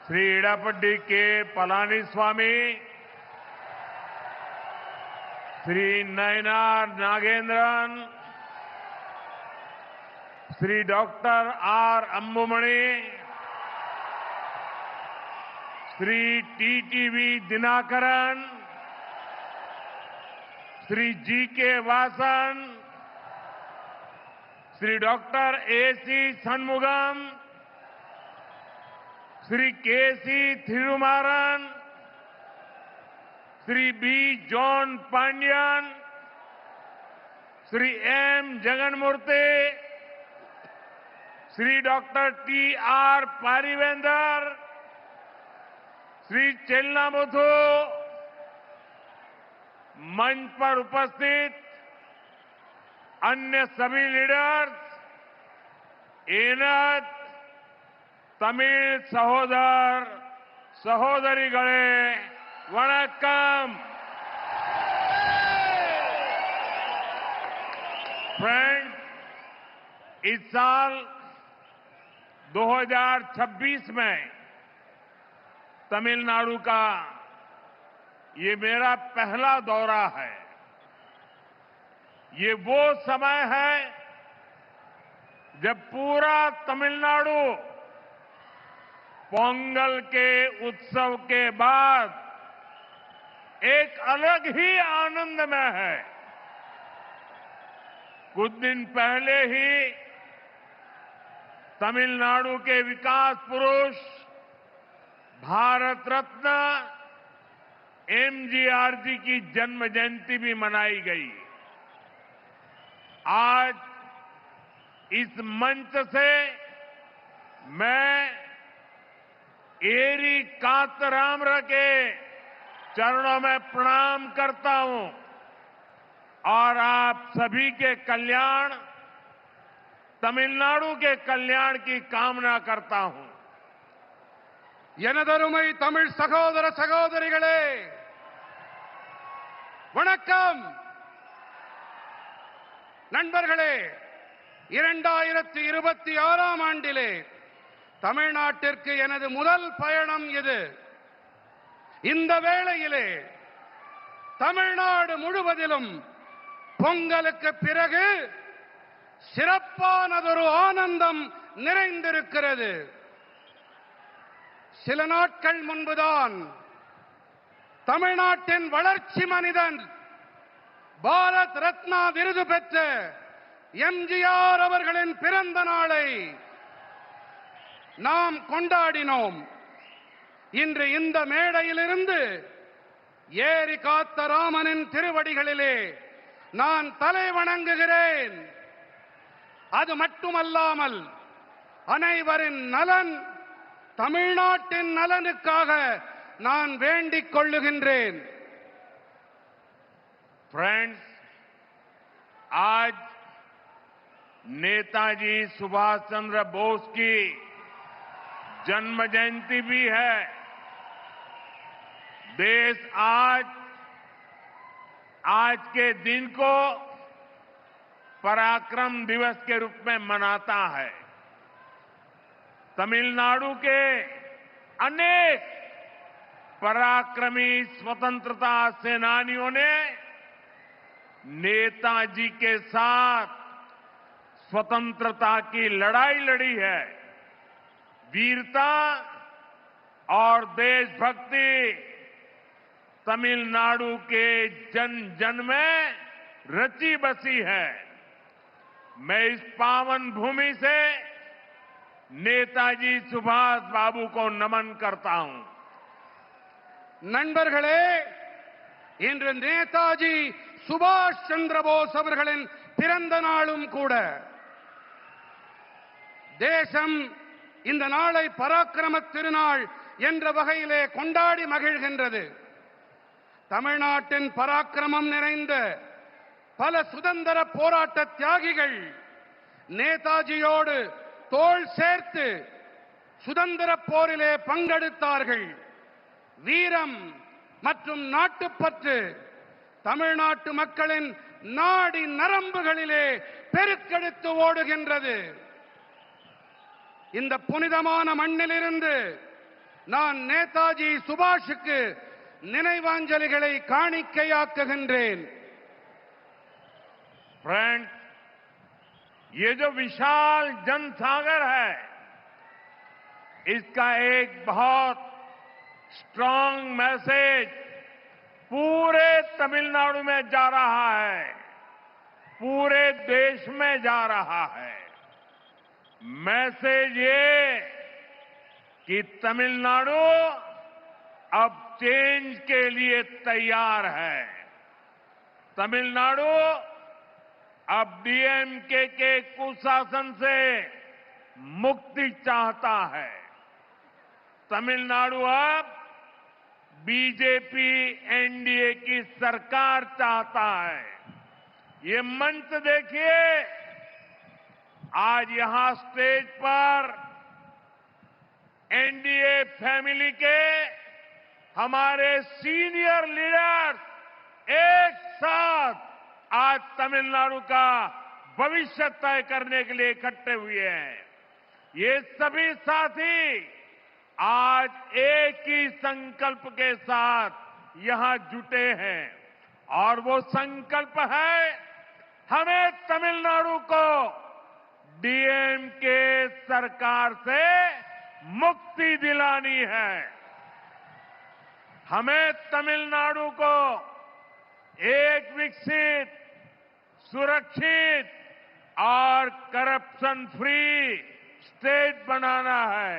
Shri Edappadi K Palaniswami, Shri Nainar Nagendran, Shri doctor R Anbumani, Shri TTV Dhinakaran, Shri G K Vasan, Shri doctor AC Shanmugam, Shri KC Thirumaran, Shri B John Pandian, Shri M Jaganmoorthy, Shri doctor T R Pariventhar, Shri Chellamuthu, मंच पर उपस्थित अन्य सभी लीडर्स, एनत तमिल सहोदर सहोदरीगळे वणक्कम। फ्रेंड्स, इस साल 2026 में तमिलनाडु का ये मेरा पहला दौरा है। ये वो समय है जब पूरा तमिलनाडु पोंगल के उत्सव के बाद एक अलग ही आनंद में है। कुछ दिन पहले ही तमिलनाडु के विकास पुरुष भारत रत्न एमजीआर जी की जन्म जयंती भी मनाई गई। आज इस मंच से मैं एरी कांतरामर के चरणों में प्रणाम करता हूं और आप सभी के कल्याण, तमिलनाडु के कल्याण की कामना करता हूं। எனதருமை தமிழ் சகோதர சகோதரிகளே, வணக்கம். நண்பர்களே, 2026ஆம் ஆண்டிலே தமிழ்நாட்டிற்கு எனது முதல் பயணம் இது. இந்த வேளையிலே தமிழ்நாடு முழுவதிலும் பொங்கலுக்கு பிறகு சிறப்பானதொரு ஆனந்தம் நிறைந்திருக்கிறது. சில நாட்கள் முன்புதான் தமிழ்நாட்டின் வளர்ச்சி மனிதன், பாரத் ரத்னா விருது பெற்ற எம்ஜிஆர் அவர்களின் பிறந்த நாளை நாம் கொண்டாடினோம். இன்று இந்த மேடையிலிருந்து ஏரி காத்த ராமனின் திருவடிகளிலே நான் தலை வணங்குகிறேன். அது மட்டுமல்லாமல் அனைவரின் நலன், தமிழ்நாட்டின் நலனுக்காக நான் வேண்டிக் கொள்ளுகின்றேன். फ्रेंड्स, आज नेताजी सुभाष चंद्र बोस की जन्म जयंती भी है। देश आज के दिन को पराक्रम दिवस के रूप में मनाता है। तमिलनाडु के अनेक पराक्रमी स्वतंत्रता सेनानियों ने नेताजी के साथ स्वतंत्रता की लड़ाई लड़ी है। वीरता और देशभक्ति तमिलनाडु के जन जन में रची बसी है। मैं इस पावन भूमि से नेताजी सुभाष बाबू को नमन करता हूं। நண்பர்களே, இன்று நேதாஜி சுபாஷ் சந்திர போஸ் அவர்களின் பிறந்த நாளும் கூட. தேசம் இந்த நாளை பராக்கிரம திருநாள் என்ற வகையிலே கொண்டாடி மகிழ்கின்றது. தமிழ்நாட்டின் பராக்கிரமம் நிறைந்த பல சுதந்திர போராட்ட தியாகிகள் நேதாஜியோடு தோள் சேர்த்து சுதந்திர போரிலே பங்கெடுத்தார்கள். வீரம் மற்றும் நாட்டுப்பற்று தமிழ்நாட்டு மக்களின் நாடி நரம்புகளிலே பெருக்கெடுத்து ஓடுகின்றது. இந்த புனிதமான மண்ணிலிருந்து நான் நேதாஜி சுபாஷுக்கு நினைவாஞ்சலிகளை காணிக்கையாக்குகின்றேன். फ्रेंड्स, ये जो विशाल जनसागर है, इसका एक बहुत स्ट्रांग मैसेज पूरे तमिलनाडु में जा रहा है, पूरे देश में जा रहा है। मैसेज ये कि तमिलनाडु अब चेंज के लिए तैयार है। तमिलनाडु अब डीएमके के कुशासन से मुक्ति चाहता है। तमिलनाडु अब बीजेपी एनडीए की सरकार चाहता है। ये मंच देखिए, आज यहां स्टेज पर एनडीए फैमिली के हमारे सीनियर लीडर्स एक साथ आज तमिलनाडु का भविष्य तय करने के लिए इकट्ठे हुए हैं। ये सभी साथी आज एक ही संकल्प के साथ यहां जुटे हैं और वो संकल्प है, हमें तमिलनाडु को डीएमके सरकार से मुक्ति दिलानी है। हमें तमिलनाडु को एक विकसित, सुरक्षित और करप्शन फ्री स्टेट बनाना है।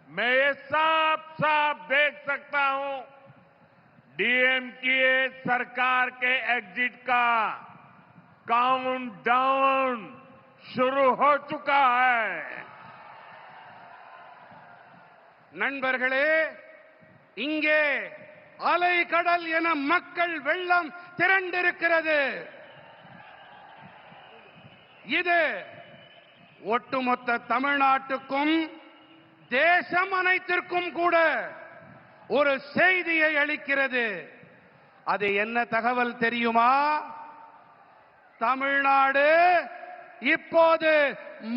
मैं ये साफ साफ देख सकता हूं, डीएमके सरकार के एग्जिट का काउंटडाउन शुरू हो चुका है। நண்பர்களே, இங்கே அலை கடல் என மக்கள் வெள்ளம் திரண்டிருக்கிறது. இது ஒட்டுமொத்த தமிழ்நாட்டுக்கும் தேசம் அனைத்திற்கும் கூட ஒரு செய்தியை அளிக்கிறது. அது என்ன தகவல் தெரியுமா? தமிழ்நாடு இப்போது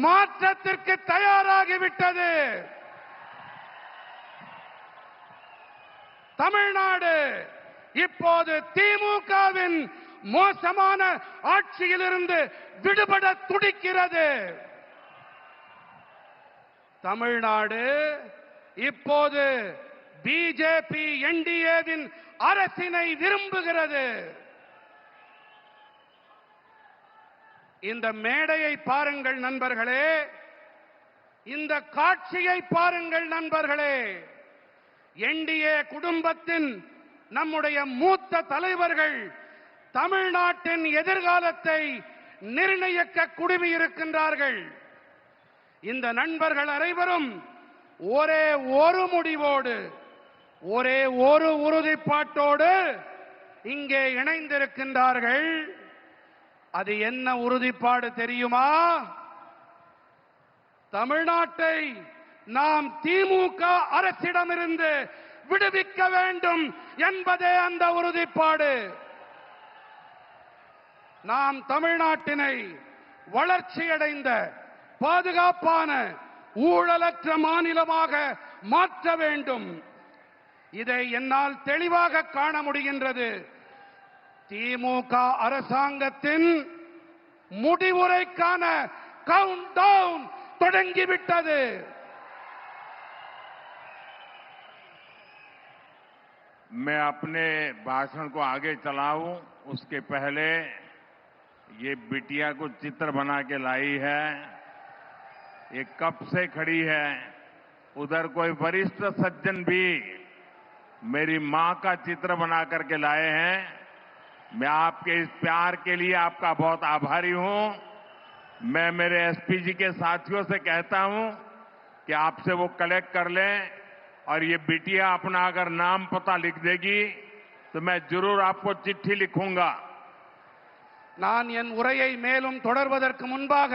மாற்றத்திற்கு தயாராகிவிட்டது. தமிழ்நாடு இப்போது திமுகவின் மோசமான ஆட்சியிலிருந்து விடுபட துடிக்கிறது. தமிழ்நாடு இப்போது பிஜேபி என்டிஏவின் அரசினை விரும்புகிறது. இந்த மேடையை பாருங்கள் நண்பர்களே, இந்த காட்சியை பாருங்கள் நண்பர்களே. என்டிஏ குடும்பத்தின் நம்முடைய மூத்த தலைவர்கள் தமிழ்நாட்டின் எதிர்காலத்தை நிர்ணயிக்க குழுமியிருக்கின்றார்கள். இந்த நண்பர்கள் அனைவரும் ஒரே ஒரு முடிவோடு, ஒரே ஒரு உறுதிப்பாட்டோடு இங்கே இணைந்திருக்கின்றார்கள். அது என்ன உறுதிப்பாடு தெரியுமா? தமிழ்நாட்டை நாம் திமுக அரசிடமிருந்து விடுவிக்க வேண்டும் என்பதே அந்த உறுதிப்பாடு. நாம் தமிழ்நாட்டினை வளர்ச்சியடைந்த பாதுகாப்பான ஊழலற்ற மாநிலமாக மாற்ற வேண்டும். இதை என்னால் தெளிவாக காண முடிகின்றது. திமுக அரசாங்கத்தின் முடிவுரைக்கான கவுண்ட் டவுன் தொடங்கிவிட்டது. मैं अपने भाषण को आगे चलाऊं उसके पहले ये बिटिया को चित्र बना के लाई है, ये कब से खड़ी है। उधर कोई वरिष्ठ सज्जन भी मेरी मां का चित्र बना करके लाए हैं। मैं आपके इस प्यार के लिए आपका बहुत आभारी हूं। मैं मेरे एसपी जी के साथियों से कहता हूं कि आपसे वो कलेक्ट कर लें और ये बिटिया अपना अगर नाम पता लिख देगी तो मैं जरूर आपको चिट्ठी लिखूंगा। நான் என் உரையை மேலும் தொடர்வதற்கு முன்பாக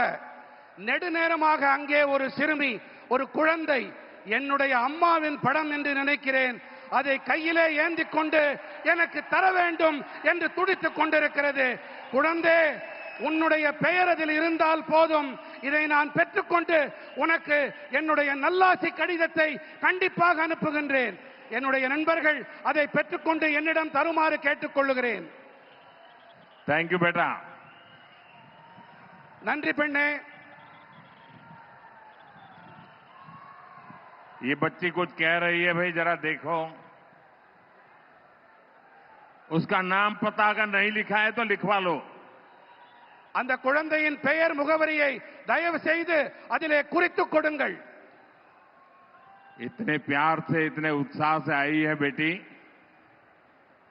நெடுநேரமாக அங்கே ஒரு சிறுமி, ஒரு குழந்தை, என்னுடைய அம்மாவின் படம் என்று நினைக்கிறேன், அதை கையிலே ஏந்தி கொண்டு எனக்கு தர வேண்டும் என்று துடித்துக் கொண்டிருக்கிறது. குழந்தை, உன்னுடைய பெயர் அதில் இருந்தால் போதும், இதை நான் பெற்றுக்கொண்டு உனக்கு என்னுடைய நல்லாசி கடிதத்தை கண்டிப்பாக அனுப்புகின்றேன். என்னுடைய நண்பர்கள் அதை பெற்றுக்கொண்டு என்னிடம் தருமாறு கேட்டுக்கொள்ளுகிறேன். थैंक यू बेटा। நன்றி பெண்ணே. ये बच्ची कुछ कह रही है, भाई जरा देखो। उसका नाम पता अगर नहीं लिखा है तो लिखवा लो। அந்த குழந்தையின் பெயர் முகவரியை தயவு செய்து அதிலே குறித்துக் கொடுங்கள். इतने प्यार से, इतने उत्साह से आई है बेटी।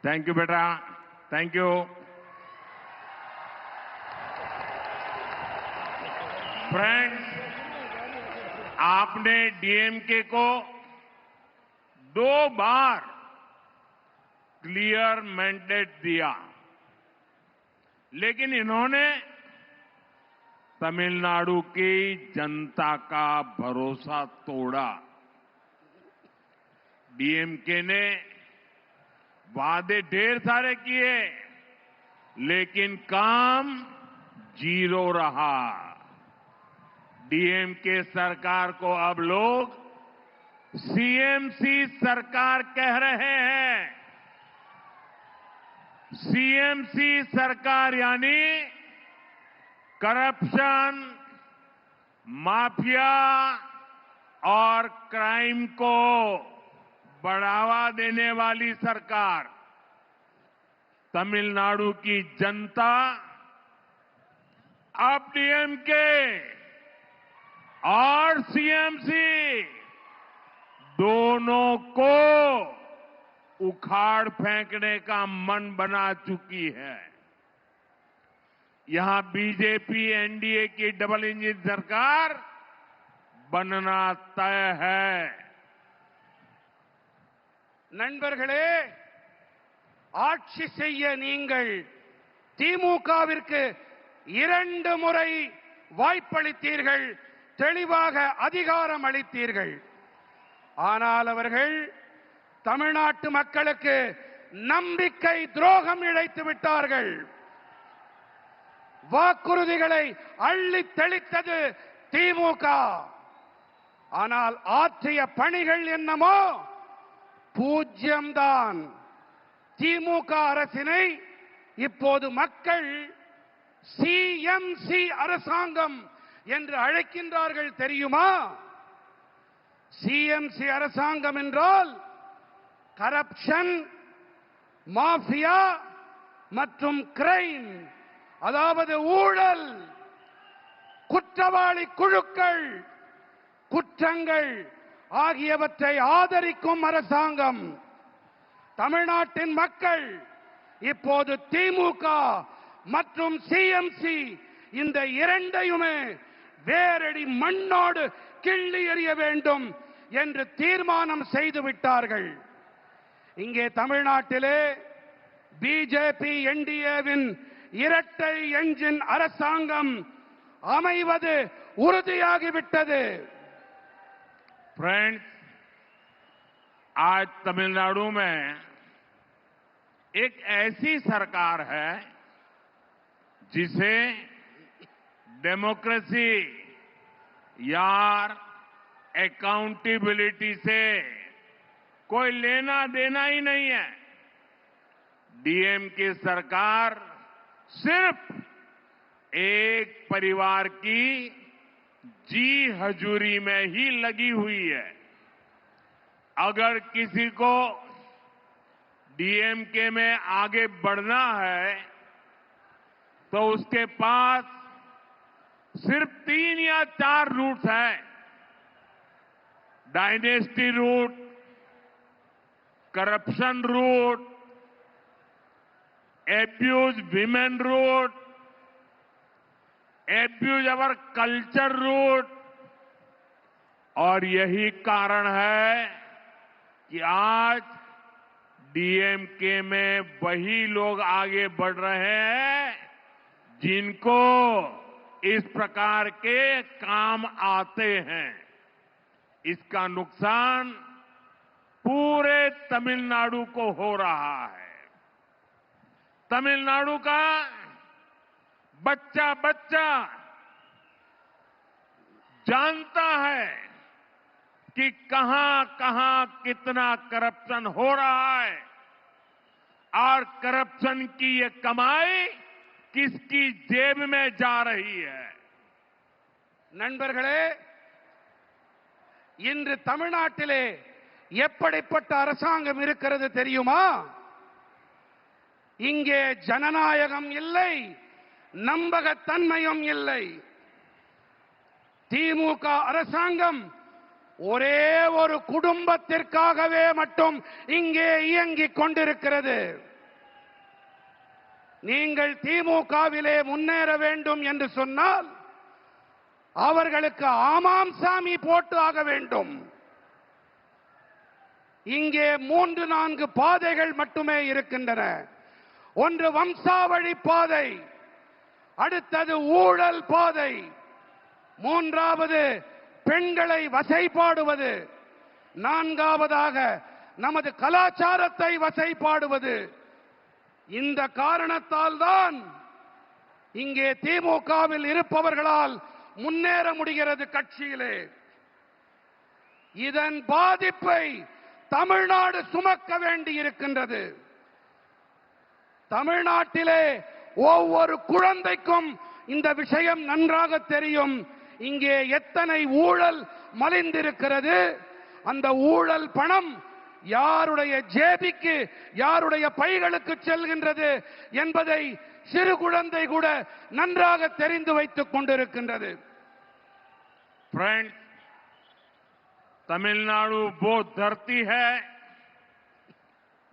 थैंक यू बेटा, थैंक यू। फ्रेंड्स, आपने डीएमके को 2 बार क्लियर मैंडेट दिया, लेकिन इन्होंने तमिलनाडु की जनता का भरोसा तोड़ा। डीएमके ने वादे ढेर सारे किए, लेकिन काम 0 रहा। डीएमके सरकार को अब लोग सीएमसी सरकार कह रहे हैं। सीएमसी सरकार यानी करप्शन, माफिया और क्राइम को बढ़ावा देने वाली सरकार। तमिलनाडु की जनता अब डीएमके और सीएमसी दोनों को उखाड़ फेंकने का मन बना चुकी है। यहां बीजेपी एनडीए की डबल इंजन सरकार बनना तय है। நண்பர்களே, ஆட்சி செய்ய நீங்கள் திமுகவிற்கு 2 முறை வாய்ப்பளித்தீர்கள், தெளிவாக அதிகாரம் அளித்தீர்கள். ஆனால் அவர்கள் தமிழ்நாட்டு மக்களுக்கு நம்பிக்கை துரோகம் இழைத்து விட்டார்கள். வாக்குறுதிகளை அள்ளி தெளித்தது திமுக. ஆனால் ஆற்றிய பணிகள் என்னமோ பூஜ்யம்தான். திமுக அரசினை இப்போது மக்கள் சிஎம்சி அரசாங்கம் என்று அழைக்கின்றார்கள் தெரியுமா? சிஎம்சி அரசாங்கம் என்றால் கரப்ஷன், மாஃபியா மற்றும் கிரைம், அதாவது ஊழல், குற்றவாளி குழுக்கள், குற்றங்கள் ஆகியவற்றை ஆதரிக்கும் அரசாங்கம். தமிழ்நாட்டின் மக்கள் இப்போது திமுக மற்றும் சிஎம்சி இந்த இரண்டையுமே வேரடி மண்ணோடு கிள்ளி எறிய வேண்டும் என்று தீர்மானம் செய்து விட்டார்கள். இங்கே தமிழ்நாட்டிலே பிஜேபி என்டிஏவின் இரட்டை என்ஜின் அரசாங்கம் அமைவது உறுதியாகிவிட்டது. फ्रेंड्स, आज तमिलनाडु में एक ऐसी सरकार है जिसे डेमोक्रेसी यार अकाउंटेबिलिटी से कोई लेना देना ही नहीं है। डीएमके सरकार सिर्फ एक परिवार की जी हजूरी में ही लगी हुई है। अगर किसी को डीएमके में आगे बढ़ना है तो उसके पास सिर्फ 3 या 4 रूट्स हैं। Dynasty root, corruption root, abuse women root, abuse our culture root. और यही कारण है कि आज डीएमके में वही लोग आगे बढ़ रहे हैं जिनको इस प्रकार के काम आते हैं। इसका नुकसान पूरे तमिलनाडु को हो रहा है। तमिलनाडु का बच्चा बच्चा जानता है कि कहां कहां कितना करप्शन हो रहा है और करप्शन की ये कमाई किसकी जेब में जा रही है। நண்பர்களே, இன்று தமிழ்நாட்டிலே எப்படிப்பட்ட அரசாங்கம் இருக்கிறது தெரியுமா? இங்கே ஜனநாயகம் இல்லை, நம்பகத்தன்மையும் இல்லை. திமுக அரசாங்கம் ஒரே ஒரு குடும்பத்திற்காகவே மட்டும் இங்கே இயங்கிக் கொண்டிருக்கிறது. நீங்கள் திமுகவிலே முன்னேற வேண்டும் என்று சொன்னால் அவர்களுக்கு ஆமாம் சாமி போட்டு ஆக வேண்டும். இங்கே 3-4 பாதைகள் மட்டுமே இருக்கின்றன. ஒன்று வம்சாவழி பாதை, அடுத்தது ஊழல் பாதை, மூன்றாவது பெண்களை வசைபாடுவது, நான்காவதாக நமது கலாச்சாரத்தை வசைபாடுவது. இந்த காரணத்தால் தான் இங்கே திமுகவில் இருப்பவர்களால் முன்னேற முடிகிறது கட்சியிலே. இதன் பாதிப்பை தமிழ்நாடு சுமக்க வேண்டியிருக்கின்றது. தமிழ்நாட்டிலே ஒவ்வொரு குழந்தைக்கும் இந்த விஷயம் நன்றாக தெரியும். இங்கே எத்தனை ஊழல் மலிந்திருக்கிறது, அந்த ஊழல் பணம் யாருடைய ஜேபிக்கு, யாருடைய பைகளுக்கு செல்கின்றது என்பதை சிறு குழந்தை கூட நன்றாக தெரிந்து வைத்துக் கொண்டிருக்கின்றது. फ्रेंड्स, तमिलनाडु वो धरती है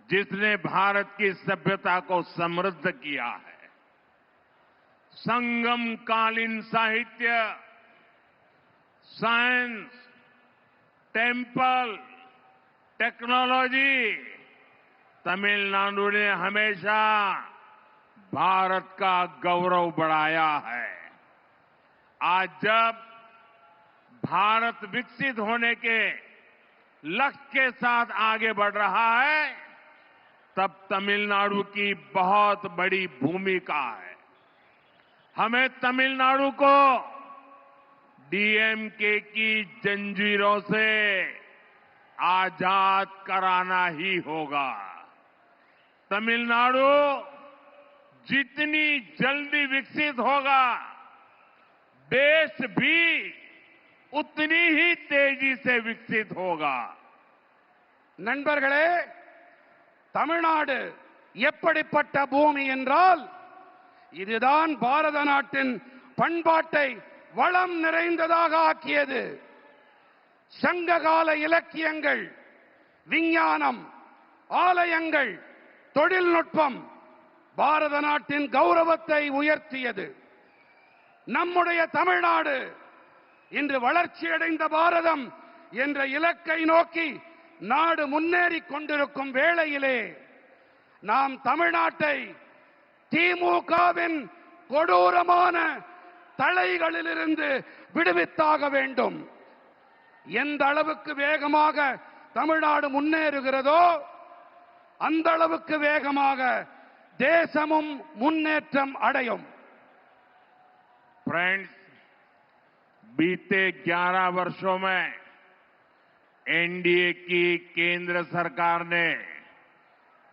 जिसने भारत की सभ्यता को समृद्ध किया है। संगम कालीन साहित्य, साइंस, टेम्पल, टेक्नोलॉजी, तमिलनाडु ने हमेशा भारत का गौरव बढ़ाया है। आज जब भारत विकसित होने के लक्ष्य के साथ आगे बढ़ रहा है, तब तमिलनाडु की बहुत बड़ी भूमिका है। हमें तमिलनाडु को डीएमके की जंजीरों से आजाद कराना ही होगा। तमिलनाडु जितनी जल्दी विकसित होगा, देश भी उतनी ही तेजी से विकसित होगा। நண்பர்களே, தமிழ்நாடு எப்படிப்பட்ட பூமி என்றால், இதுதான் பாரத நாட்டின் பண்பாட்டை வளம் நிறைந்ததாக ஆக்கியது. சங்ககால இலக்கியங்கள், விஞ்ஞானம், ஆலயங்கள், தொழில்நுட்பம் பாரத நாட்டின் கௌரவத்தை உயர்த்தியது. நம்முடைய தமிழ்நாடு இன்று வளர்ச்சியடைந்த பாரதம் என்ற இலக்கை நோக்கி நாடு முன்னேறிக் கொண்டிருக்கும் வேளையிலே நாம் தமிழ்நாட்டை திமுகவின் கொடூரமான தலைகளிலிருந்து விடுவித்தாக வேண்டும். எந்த அளவுக்கு வேகமாக தமிழ்நாடு முன்னேறுகிறதோ அந்த அளவுக்கு வேகமாக தேசமும் முன்னேற்றம் அடையும். फ्रेंड्स, बीते 11 वर्षों में एनडीए की केंद्र सरकार ने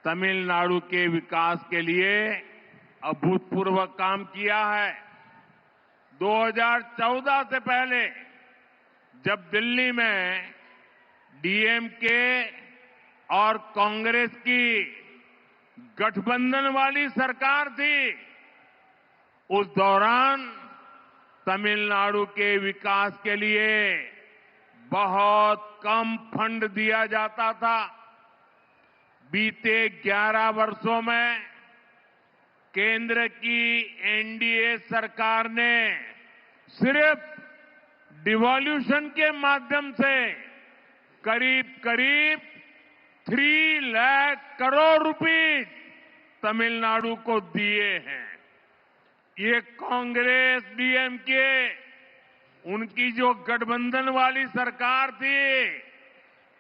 तमिलनाडु के विकास के लिए अभूतपूर्व काम किया है। 2014 से पहले जब दिल्ली में डीएमके और कांग्रेस की गठबंधन वाली सरकार थी, उस दौरान तमिलनाडु के विकास के लिए बहुत कम फंड दिया जाता था। बीते 11 वर्षों में केंद्र की एनडीए सरकार ने सिर्फ डिवॉल्यूशन के माध्यम से करीब 3 लाख करोड़ रुपए तमिलनाडु को दिए हैं। ये कांग्रेस डीएमके उनकी जो गठबंधन वाली सरकार थी,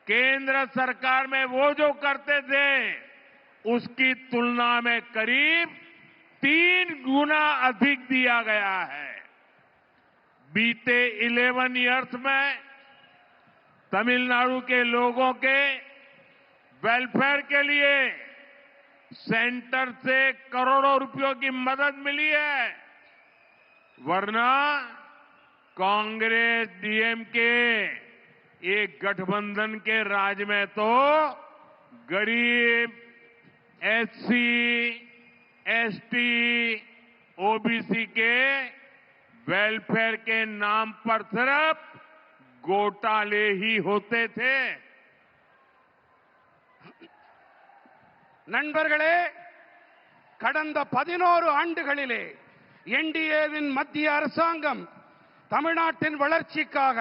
केंद्र सरकार में वो जो करते थे उसकी तुलना में करीब 3 गुना अधिक दिया गया है। बीते 11 इयर्स में तमिलनाडु के लोगों के वेलफेयर के लिए सेंटर से करोड़ों रुपयों की मदद मिली है, वरना कांग्रेस डीएमके एक गठबंधन के राज में तो गरीब एससी, एसटी, ओबीसी के वेलफेयर के नाम पर सिर्फ घोटाले ही होते थे। நண்பர்களே, கடந்த 11 ஆண்டுகளிலே என்டிஏவின் மத்திய அரசாங்கம் தமிழ்நாட்டின் வளர்ச்சிக்காக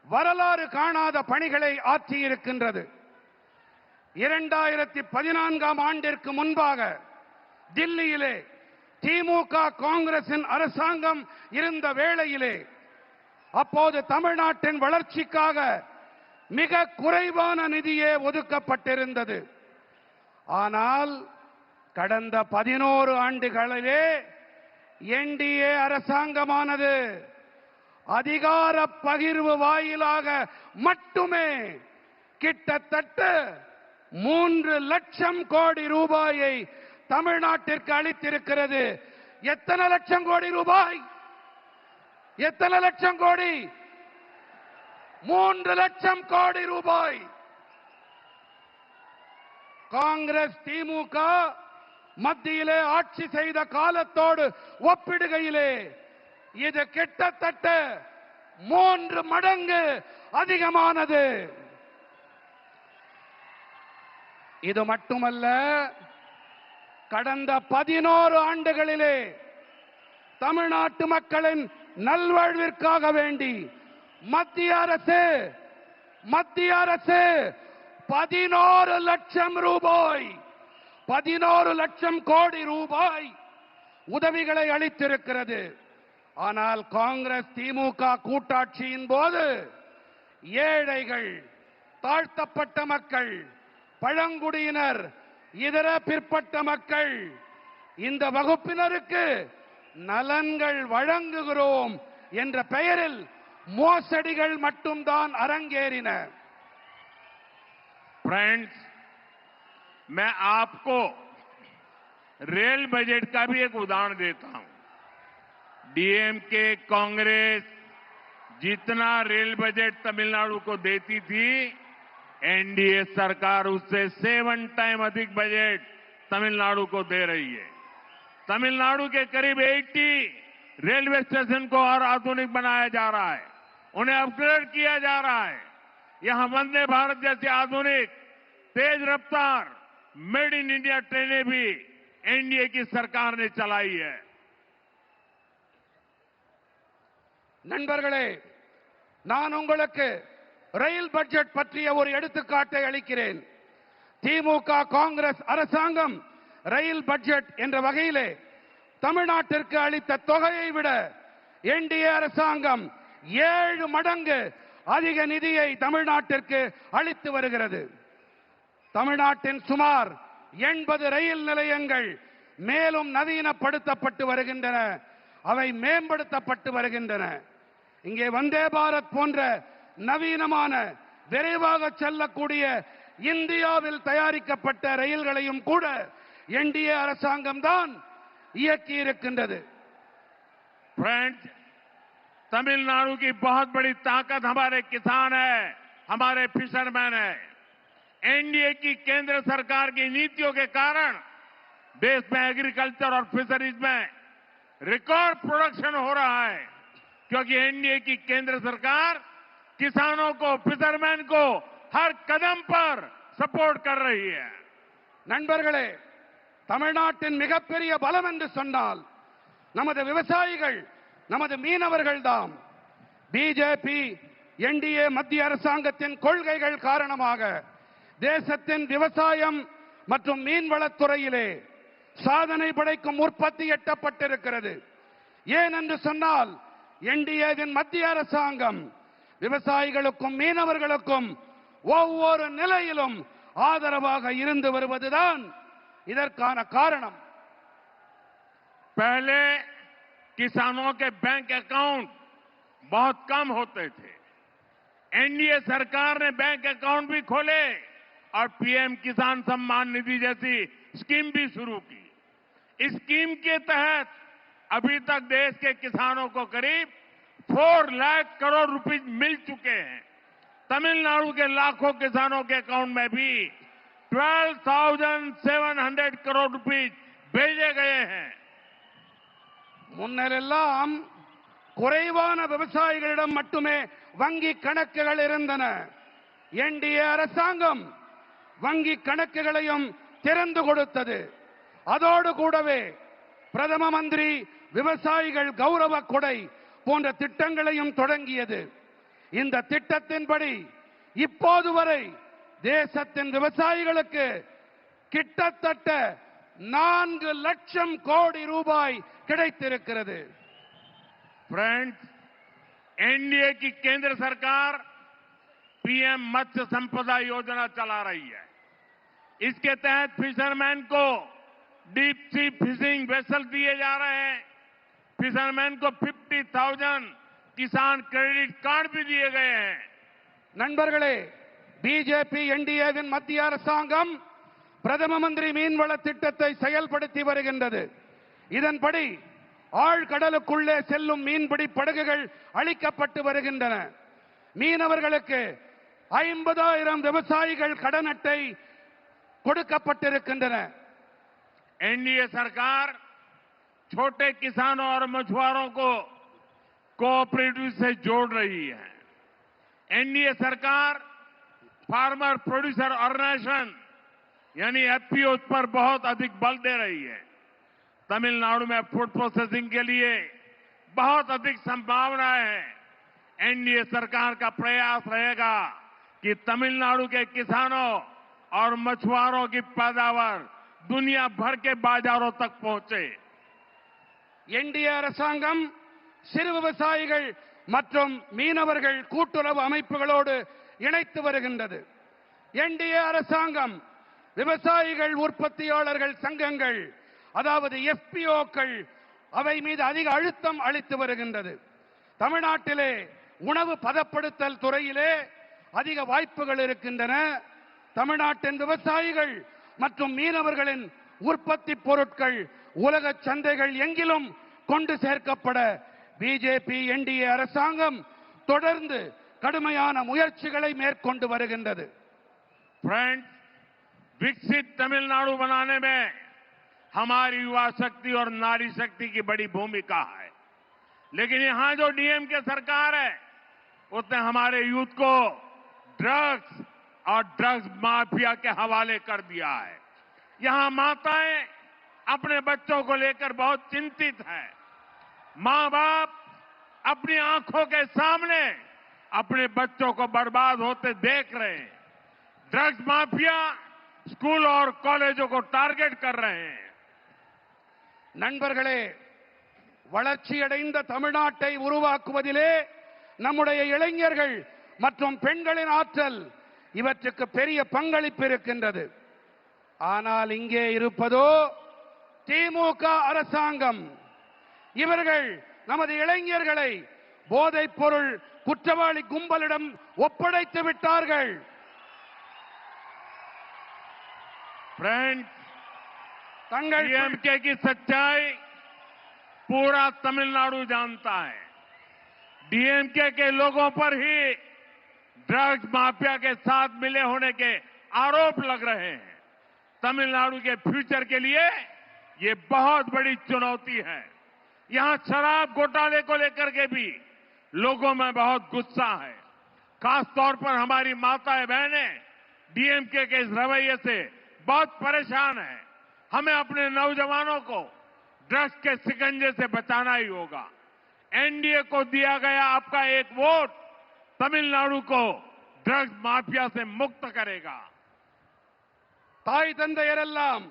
வரலாறு காணாத பணிகளை ஆற்றியிருக்கின்றது. 2014ஆம் ஆண்டிற்கு முன்பாக தில்லியிலே திமுக காங்கிரசின் அரசாங்கம் இருந்த வேளையிலே அப்போது தமிழ்நாட்டின் வளர்ச்சிக்காக மிக குறைவான நிதியே ஒதுக்கப்பட்டிருந்தது. ஆனால் கடந்த 11 ஆண்டுகளிலே என்டிஏ அரசாங்கமானது அதிகார பகிர்வு வாயிலாக மட்டுமே கிட்டத்தட்ட 3 லட்சம் கோடி ரூபாயை தமிழ்நாட்டிற்கு அளித்திருக்கிறது. எத்தனை லட்சம் கோடி ரூபாய்? எத்தனை லட்சம் கோடி? 3 லட்சம் கோடி ரூபாய். காங்கிரஸ் திமுக மத்தியிலே ஆட்சி செய்த காலத்தோடு ஒப்பிடுகையிலே இது கிட்டத்தட்ட 3 மடங்கு அதிகமானது. இது மட்டுமல்ல, கடந்த 11 ஆண்டுகளிலே தமிழ்நாட்டு மக்களின் நல்வாழ்விற்காக வேண்டி மத்திய அரசு 11 லட்சம் ரூபாய், 11 லட்சம் கோடி ரூபாய் உதவிகளை அளித்திருக்கிறது. ஆனால் காங்கிரஸ் திமுக கூட்டாட்சியின் போது ஏழைகள், தாழ்த்தப்பட்ட மக்கள், பழங்குடியினர், இதர பிற்பட்ட மக்கள், இந்த வகுப்பினருக்கு நலன்கள் வழங்குகிறோம் என்ற பெயரில் மோசடிகள் மட்டும்தான் அரங்கேறின. फ्रेंड्स, मैं आपको रेल बजट का भी एक उदाहरण देता हूं। डीएमके कांग्रेस जितना रेल बजट तमिलनाडु को देती थी, एनडीए सरकार उससे 7 टाइम अधिक बजट तमिलनाडु को दे रही है। तमिलनाडु के करीब 80 रेलवे स्टेशन को और आधुनिक बनाया जा रहा है, उन्हें अपग्रेड किया जा रहा है। यहां वंदे भारत जैसी आधुनिक तेज रफ्तार मेड इन इंडिया ट्रेनें भी एनडीए की सरकार ने चलाई है। நண்பர்களே, நான் உங்களுக்கு ரயில் பட்ஜெட் பற்றிய ஒரு எடுத்துக்காட்டை அளிக்கிறேன். திமுக காங்கிரஸ் அரசாங்கம் ரயில் பட்ஜெட் என்ற வகையிலே தமிழ்நாட்டிற்கு அளித்த தொகையை விட என்டிஏ அரசாங்கம் 7 மடங்கு அதிக நிதியை தமிழ்நாட்டிற்கு அளித்து வருகிறது. தமிழ்நாட்டின் சுமார் 80 ரயில் நிலையங்கள் மேலும் நவீனப்படுத்தப்பட்டு வருகின்றன, அவை மேம்படுத்தப்பட்டு வருகின்றன. இங்கே வந்தே பாரத் போன்ற நவீனமான விரைவாக செல்லக்கூடிய இந்தியாவில் தயாரிக்கப்பட்ட ரயில்களையும் கூட என்டிஏ அரசாங்கம் தான் இயக்கி இருக்கின்றது. फ्रेंड्स, तमिलनाडु की बहुत बड़ी ताकत हमारे किसान है, हमारे फिशरमैन है। एनडीए की केंद्र सरकार की नीतियों के कारण देश में एग्रीकल्चर और फिशरीज में रिकॉर्ड प्रोडक्शन हो रहा है, क्योंकि एनडीए की केंद्र सरकार किसानों को, फिशरमैन को हर कदम पर सपोर्ट कर रही है. நண்பர்களே, தமிழ்நாட்டின் மிகப்பெரிய பலம் என்று சொன்னால் நமது விவசாயிகள், நமது மீனவர்கள் தாம். பிஜேபி என்டிஏ மத்திய அரசாங்கத்தின் கொள்கைகள் காரணமாக தேசத்தின் விவசாயம் மற்றும் மீன்வளத்துறையிலே சாதனை படைக்கும் உற்பத்தி எட்டப்பட்டிருக்கிறது. ஏன் என்று சொன்னால் என்டிஏவின் மத்திய அரசாங்கம் விவசாயிகளுக்கும் மீனவர்களுக்கும் ஒவ்வொரு நிலையிலும் ஆதரவாக இருந்து வருவதுதான் இதற்கான காரணம். पहले किसानों के बैंक अकाउंट बहुत कम होते थे. एनडीए सरकार ने बैंक अकाउंट भी खोले और पीएम किसान सम्मान निधि जैसी स्कीम भी शुरू की. इस स्कीम के तहत अभी तक देश के किसानों को करीब 4 लाख करोड़ रुपए मिल चुके हैं. तमिलनाडु के लाखों किसानों के अकाउंट में भी 12,700 करोड़ रुपए भेजे गए हैं. முன்னெல்லாம் குறைவான விவசாயிகளிடம் மட்டுமே வங்கி கணக்குகள் இருந்தன. என்டிஏ அரசாங்கம் வங்கி கணக்குகளையும் திறந்து கொடுத்தது. அதோடு கூடவே பிரதம மந்திரி விவசாயிகள் கௌரவ கொடை போன்ற திட்டங்களையும் தொடங்கியது. இந்த திட்டத்தின்படி இப்போது வரை தேசத்தின் விவசாயிகளுக்கு கிட்டத்தட்ட 4 லட்சம் கோடி ரூபாய் கிடைத்திருக்கிறது. फ्रेंड्स, एनडीए की केंद्र सरकार पीएम मत्स्य संपदा योजना चला रही है. इसके तहत फिशरमैन को डीप सी फिशिंग वेसल दिए जा रहे हैं. फिशरमैन को 50,000 किसान क्रेडिट कार्ड भी दिए गए हैं. நண்பர்களே, பிஜேபி என்டிஏவின் மத்திய அரசாங்கம் பிரதம மந்திரி மீன்வள திட்டத்தை செயல்படுத்தி வருகின்றது. இதன்படி ஆழ்கடலுக்குள்ளே செல்லும் மீன்பிடி படகுகள் அளிக்கப்பட்டு வருகின்றன. மீனவர்களுக்கு 50,000 விவசாயிகள் கடன் அட்டை கொடுக்கப்பட்டிருக்கின்றன. एनडीए सरकार छोटे किसानों और मछुआरों को कोऑपरेटिव से जोड़ रही है. एनडीए सरकार फार्मर प्रोड्यूसर ऑर्गेनाइजेशन यानी एफपीओ पर बहुत अधिक बल दे रही है. तमिलनाडु में फूड प्रोसेसिंग के लिए बहुत अधिक संभावनाएं हैं. एनडीए सरकार का प्रयास रहेगा कि तमिलनाडु के किसानों और मछुआरों की पैदावार दुनिया भर के बाजारों तक पहुंचे. என்டிஏ அரசாங்கம் சிறு விவசாயிகள் மற்றும் மீனவர்கள் கூட்டுறவு அமைப்புகளோடு இணைத்து வருகின்றது. என்டிஏ அரசாங்கம் விவசாயிகள் உற்பத்தியாளர்கள் சங்கங்கள், அதாவது எஃபிஓக்கள், அவை மீது அதிக அழுத்தம் அளித்து வருகின்றது. தமிழ்நாட்டிலே உணவு பதப்படுத்தல் துறையிலே அதிக வாய்ப்புகள் இருக்கின்றன. தமிழ்நாட்டின் விவசாயிகள் மற்றும் மீனவர்களின் உற்பத்தி பொருட்கள் உலக சந்தைகள் எங்கிலும் கொண்டு சேர்க்கப்பட பிஜேபி என்டிஏ அரசாங்கம் தொடர்ந்து கடுமையான முயற்சிகளை மேற்கொண்டு வருகின்றது. फ्रेंड्स, विकसित तमिलनाडु बनाने में हमारी युवा शक्ति और नारी शक्ति की बड़ी भूमिका है. लेकिन यहां जो डीएमके सरकार है उसने हमारे यूथ को ड्रग्स और ड्रग्स माफिया के हवाले कर दिया है. यहां माताएं अपने बच्चों को लेकर बहुत चिंतित हैं. मां बाप अपनी आंखों के सामने अपने बच्चों को बर्बाद होते देख रहे हैं. ड्रग्स माफिया स्कूल और कॉलेजों को टारगेट कर रहे हैं. நண்பர்களே, வளர்ச்சியடைந்த தமிழ்நாட்டை உருவாக்குவதிலே நம்முடைய இளைஞர்கள் மற்றும் பெண்களின் ஆற்றல் இவற்றுக்கு பெரிய பங்களிப்பு இருக்கின்றது. ஆனால் இங்கே இருப்பதோ திமுக அரசாங்கம். இவர்கள் நமது இளைஞர்களை போதைப் பொருள் குற்றவாளி கும்பலிடம் ஒப்படைத்து விட்டார்கள். फ्रेंड्स, தங்கள் डीएमके की सच्चाई पूरा तमिलनाडु जानता है। डीएमके के लोगों पर ही ड्रग्स माफिया के साथ मिले होने के आरोप लग रहे हैं। तमिलनाडु के फ्यूचर के लिए ये बहुत बड़ी चुनौती है। यहां शराब घोटाले को लेकर के भी लोगों में बहुत गुस्सा है। खासतौर पर हमारी माताएं बहनें डीएमके के इस रवैये से बहुत परेशान है। हमें अपने नौजवानों को ड्रग्स के शिकंजे से बचाना ही होगा। एनडीए को दिया गया आपका एक वोट तमिलनाडु को ड्रग्स माफिया से मुक्त करेगा। தாய் தந்தையரெல்லாம்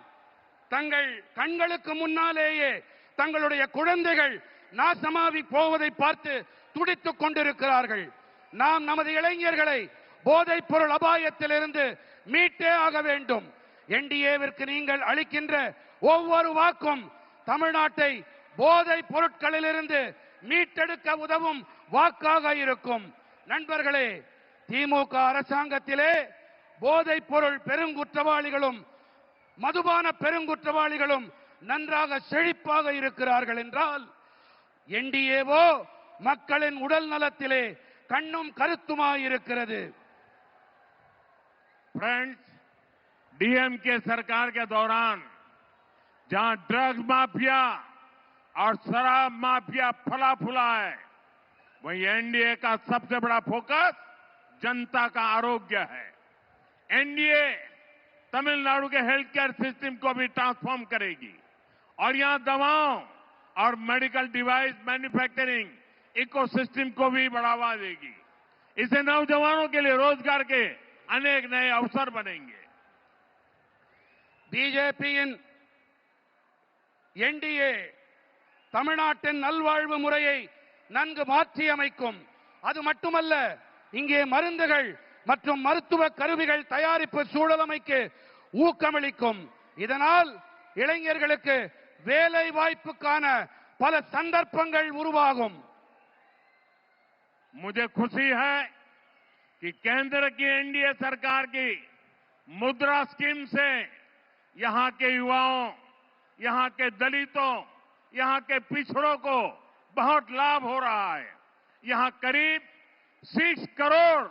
தங்கள் கண்களுக்கு முன்னாலேயே தங்களுடைய குழந்தைகள் நாசமாகி போவதை பார்த்து துடித்துக் கொண்டிருக்கிறார்கள். நாம் நமது இளைஞர்களை போதைப் பொருள் அபாயத்திலிருந்து மீட்டே ஆக வேண்டும். என்டிஏவிற்கு நீங்கள் அளிக்கின்ற ஒவ்வொரு வாக்கும் தமிழ்நாட்டை போதைப் பொருட்களிலிருந்து மீட்டெடுக்க உதவும் வாக்காக இருக்கும். நண்பர்களே, திமுக அரசாங்கத்திலே போதைப் பொருள் பெருங்குற்றவாளிகளும் மதுபான பெருங்குற்றவாளிகளும் நன்றாக செழிப்பாக இருக்கிறார்கள் என்றால், என்டிஏவோ மக்களின் உடல் நலத்திலே கண்ணும் கருத்துமாயிருக்கிறது. फ्रेंड्स, डीएमके सरकार के दौरान जहां ड्रग्स माफिया और शराब माफिया फला फूला है, वहीं एनडीए का सबसे बड़ा फोकस जनता का आरोग्य है। एनडीए तमिलनाडु के हेल्थ केयर सिस्टम को भी ट्रांसफॉर्म करेगी और यहां दवाओं और मेडिकल डिवाइस मैन्युफैक्चरिंग इकोसिस्टम को भी बढ़ावा देगी। इससे नौजवानों के लिए रोजगार के अनेक नए अवसर बनेंगे। பிஜேபியின் என்டிஏ தமிழ்நாட்டின் நல்வாழ்வு முறையை நன்கு மாற்றி அமைக்கும். அது மட்டுமல்ல, இங்கே மருந்துகள் மற்றும் மருத்துவ கருவிகள் தயாரிப்பு சூழலமைக்கு ஊக்கமளிக்கும். இதனால் இளைஞர்களுக்கு வேலை வாய்ப்புக்கான பல சந்தர்ப்பங்கள் உருவாகும். मुझे खुशी है कि केंद्र की एनडीए सरकार की मुद्रा स्कीम से यहां के युवाओं, यहां के दलितों, यहां के पिछड़ों को बहुत लाभ हो रहा है। यहां करीब 6 करोड़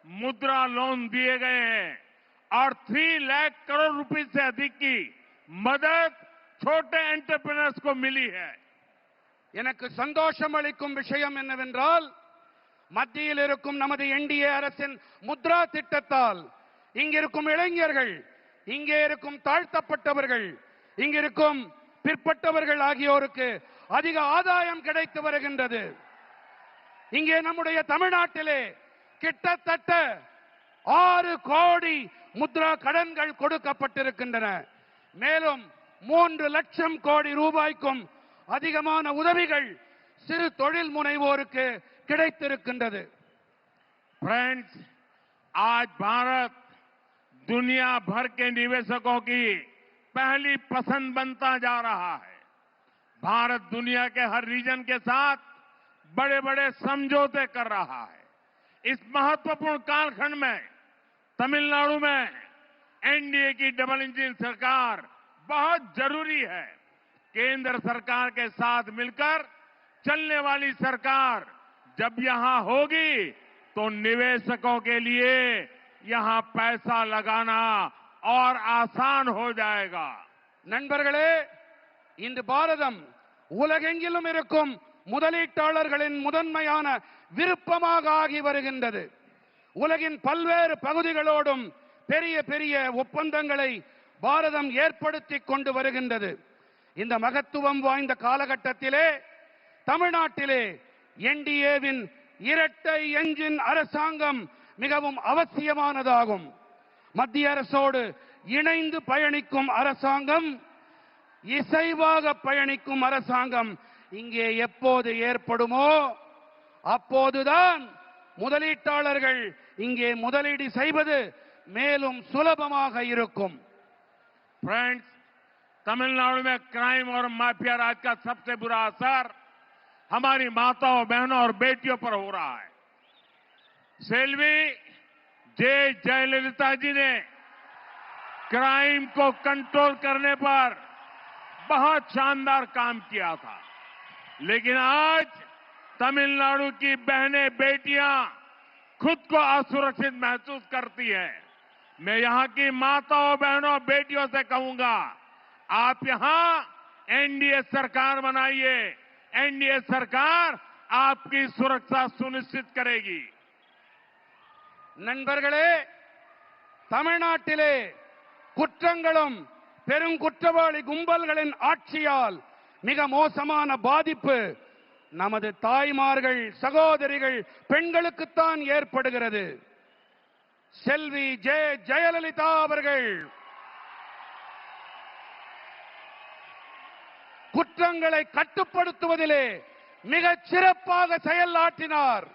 मुद्रा लोन दिए गए हैं और 3 लाख करोड़ रुपए से अधिक की मदद छोटे एंटरप्रेन्योर्स को मिली है। எனக்கு சந்தோஷம் அளிக்கும் விஷயம் என்னவென்றால், மத்தியில் இருக்கும் நமது என்டிஏ அரசின் முத்ரா திட்டத்தால் இங்கிருக்கும் இளைஞர்கள், இங்கே இருக்கும் தாழ்த்தப்பட்டவர்கள், இங்கிருக்கும் பிற்பட்டவர்கள் ஆகியோருக்கு அதிக ஆதாயம் கிடைத்து வருகின்றது. இங்கே நம்முடைய தமிழ்நாட்டிலே கிட்டத்தட்ட 6 கோடி முத்ரா கடன்கள் கொடுக்கப்பட்டிருக்கின்றன. மேலும் 3 லட்சம் கோடி ரூபாய்க்கும் அதிகமான உதவிகள் சிறு தொழில் முனைவோருக்கு கிடைத்திருக்கின்றது. फ्रेंड्स, आज भारत दुनिया भर के निवेशकों की पहली पसंद बनता जा रहा है। भारत दुनिया के हर रीजन के साथ बड़े बड़े समझौते कर रहा है। इस महत्वपूर्ण कालखंड में तमिलनाडु में एनडीए की डबल इंजन सरकार बहुत जरूरी है। केंद्र सरकार के साथ मिलकर चलने वाली सरकार जब यहां होगी तो निवेशकों के लिए यहां पैसा लगाना और आसान हो जाएगा। நண்பர்களே, இன்று பாரதம் உலகெங்கிலும் இருக்கும் முதலீட்டாளர்களின் முதன்மையான விருப்பமாக ஆகி வருகின்றது. உலகின் பல்வேறு பகுதிகளோடும் பெரிய பெரிய ஒப்பந்தங்களை பாரதம் ஏற்படுத்தி கொண்டு வருகின்றது. இந்த மகத்துவம் வாய்ந்த காலகட்டத்திலே தமிழ்நாட்டிலே என்டிஏவின் இரட்டை என்ஜின் அரசாங்கம் மிகவும் அவசியமானதாகும். மத்திய அரசோடு இணைந்து பயணிக்கும் அரசாங்கம், இசைவாக பயணிக்கும் அரசாங்கம் இங்கே எப்போது ஏற்படுமோ அப்போதுதான் முதலீட்டாளர்கள் இங்கே முதலீடு செய்வது மேலும் சுலபமாக இருக்கும். फ्रेंड्स, तमिलनाडु में क्राइम और माफिया राज का सबसे बुरा असर हमारी माताओं, बहनों और बेटियों पर हो रहा है। सेल्वी जयललिता जी ने क्राइम को कंट्रोल करने पर बहुत शानदार काम किया था, लेकिन आज तमिलनाडु की बहनें, बेटियां खुद को असुरक्षित महसूस करती हैं। मैं यहां की माताओं, बहनों, बेटियों से कहूंगा, आप यहां एनडीए सरकार बनाइए। एनडीए सरकार आपकी सुरक्षा सुनिश्चित करेगी। நண்பர்களே, தமிழ்நாட்டிலே குற்றங்களும் பெருங்குற்றவாளி கும்பல்களின் ஆட்சியால் மிக மோசமான பாதிப்பு நமது தாய்மார்கள், சகோதரிகள், பெண்களுக்குத்தான் ஏற்படுகிறது. செல்வி ஜெயலலிதா அவர்கள் குற்றங்களை கட்டுப்படுத்துவதிலே மிகச் சிறப்பாக செயலாற்றினார்.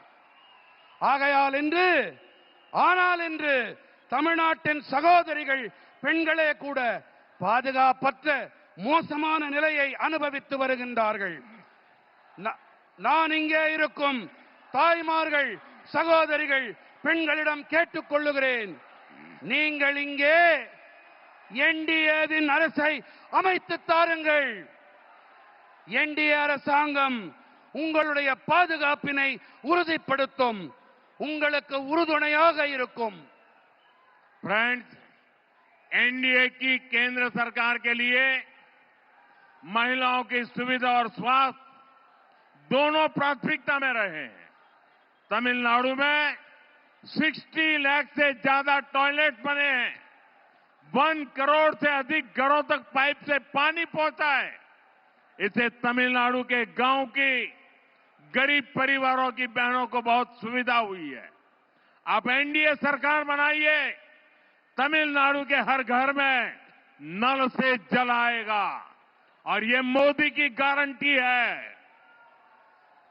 ஆனால் இன்று தமிழ்நாட்டின் சகோதரிகள், பெண்களே கூட பாதுகாப்பற்ற மோசமான நிலையை அனுபவித்து வருகின்றார்கள். நான் இங்கே இருக்கும் தாய்மார்கள், சகோதரிகள், பெண்களிடம் கேட்டுக் கொள்ளுகிறேன், நீங்கள் இங்கே என்டிஏவின் அரசை அமைத்து தாருங்கள். என்டிஏ அரசாங்கம் உங்களுடைய பாதுகாப்பினை உறுதிப்படுத்தும், உங்களுக்கு உறுதுணையாக இருக்கும். फ्रेंड्स, एनडीए की केंद्र सरकार के लिए महिलाओं की सुविधा और स्वास्थ्य दोनों प्राथमिकता में रहे हैं। तमिलनाडु में 60 लाख से ज्यादा टॉयलेट बने हैं। 1 करोड़ से अधिक घरों तक पाइप से पानी पहुंचा है। इससे तमिलनाडु के गांव की गरीब परिवारों की बहनों को बहुत सुविधा हुई है। आप एनडीए सरकार बनाइए, तमिलनाडु के हर घर में नल से जल आएगा और ये मोदी की गारंटी है।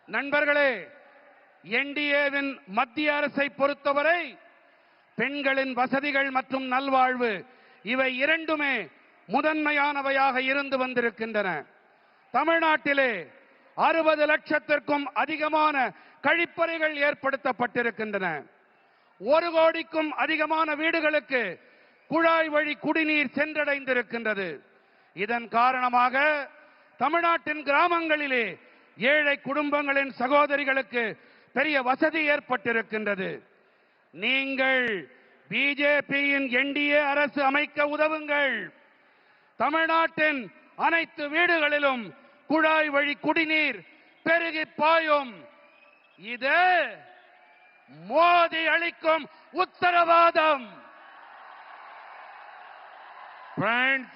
நண்பர்களே, என்டிஏவின் மத்திய அரசை பொறுத்தவரை பெண்களின் வசதிகள் மற்றும் நல்வாழ்வு இவை இரண்டுமே முதன்மையானவையாக இருந்து வந்திருக்கின்றன. தமிழ்நாட்டிலே 60 லட்சத்திற்கும் அதிகமான கழிப்பறைகள் ஏற்படுத்தப்பட்டிருக்கின்றன. 1 கோடிக்கும் அதிகமான வீடுகளுக்கு குழாய் வழி குடிநீர் சென்றடைந்திருக்கின்றது. இதன் காரணமாக தமிழ்நாட்டின் கிராமங்களிலே ஏழை குடும்பங்களின் சகோதரிகளுக்கு பெரிய வசதி ஏற்பட்டிருக்கின்றது. நீங்கள் பிஜேபியின் என்டிஏ அரசு அமைக்க உதவுங்கள். தமிழ்நாட்டின் அனைத்து வீடுகளிலும் குழாய் வழி குடிநீர் பெருகி பாயும். இது மோடி அளிக்கும் உத்தரவாதம். फ्रेंड्स,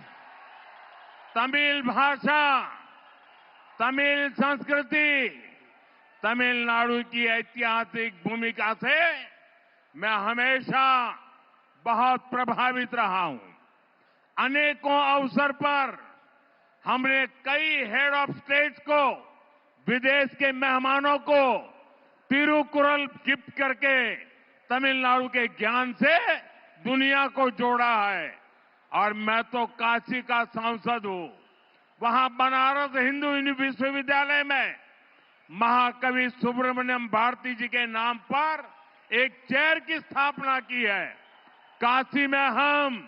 तमिल भाषा, तमिल संस्कृति, तमिलनाडु की ऐतिहासिक भूमिका से मैं हमेशा बहुत प्रभावित रहा हूं। अनेकों अवसर पर हमने कई हेड ऑफ स्टेट्स को, विदेश के मेहमानों को तिरुकुरल गिफ्ट करके तमिलनाडु के ज्ञान से दुनिया को जोड़ा है। और मैं तो काशी का सांसद हूं। वहां बनारस हिंदू विश्वविद्यालय में महाकवि सुब्रमण्यम भारती जी के नाम पर एक चेयर की स्थापना की है। काशी में हम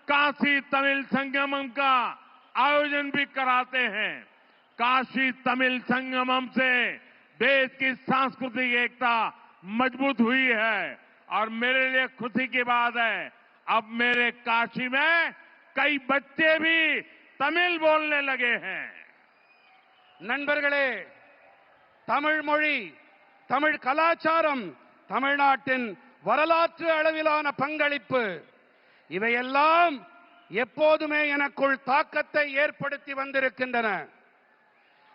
काशी तमिल संगमम का आयोजन भी कराते हैं। काशी तमिल संगमम से देश की सांस्कृतिक एकता मजबूत हुई है और मेरे लिए खुशी की बात है, अब मेरे काशी में कई बच्चे भी तमिल बोलने लगे हैं। நண்பர்களே, தமிழ் மொழி, தமிழ் கலாச்சாரம், தமிழ்நாட்டின் வரலாற்று அளவிலான பங்களிப்பு இவையெல்லாம் எப்போதுமே எனக்குள் தாக்கத்தை ஏற்படுத்தி வந்திருக்கின்றன.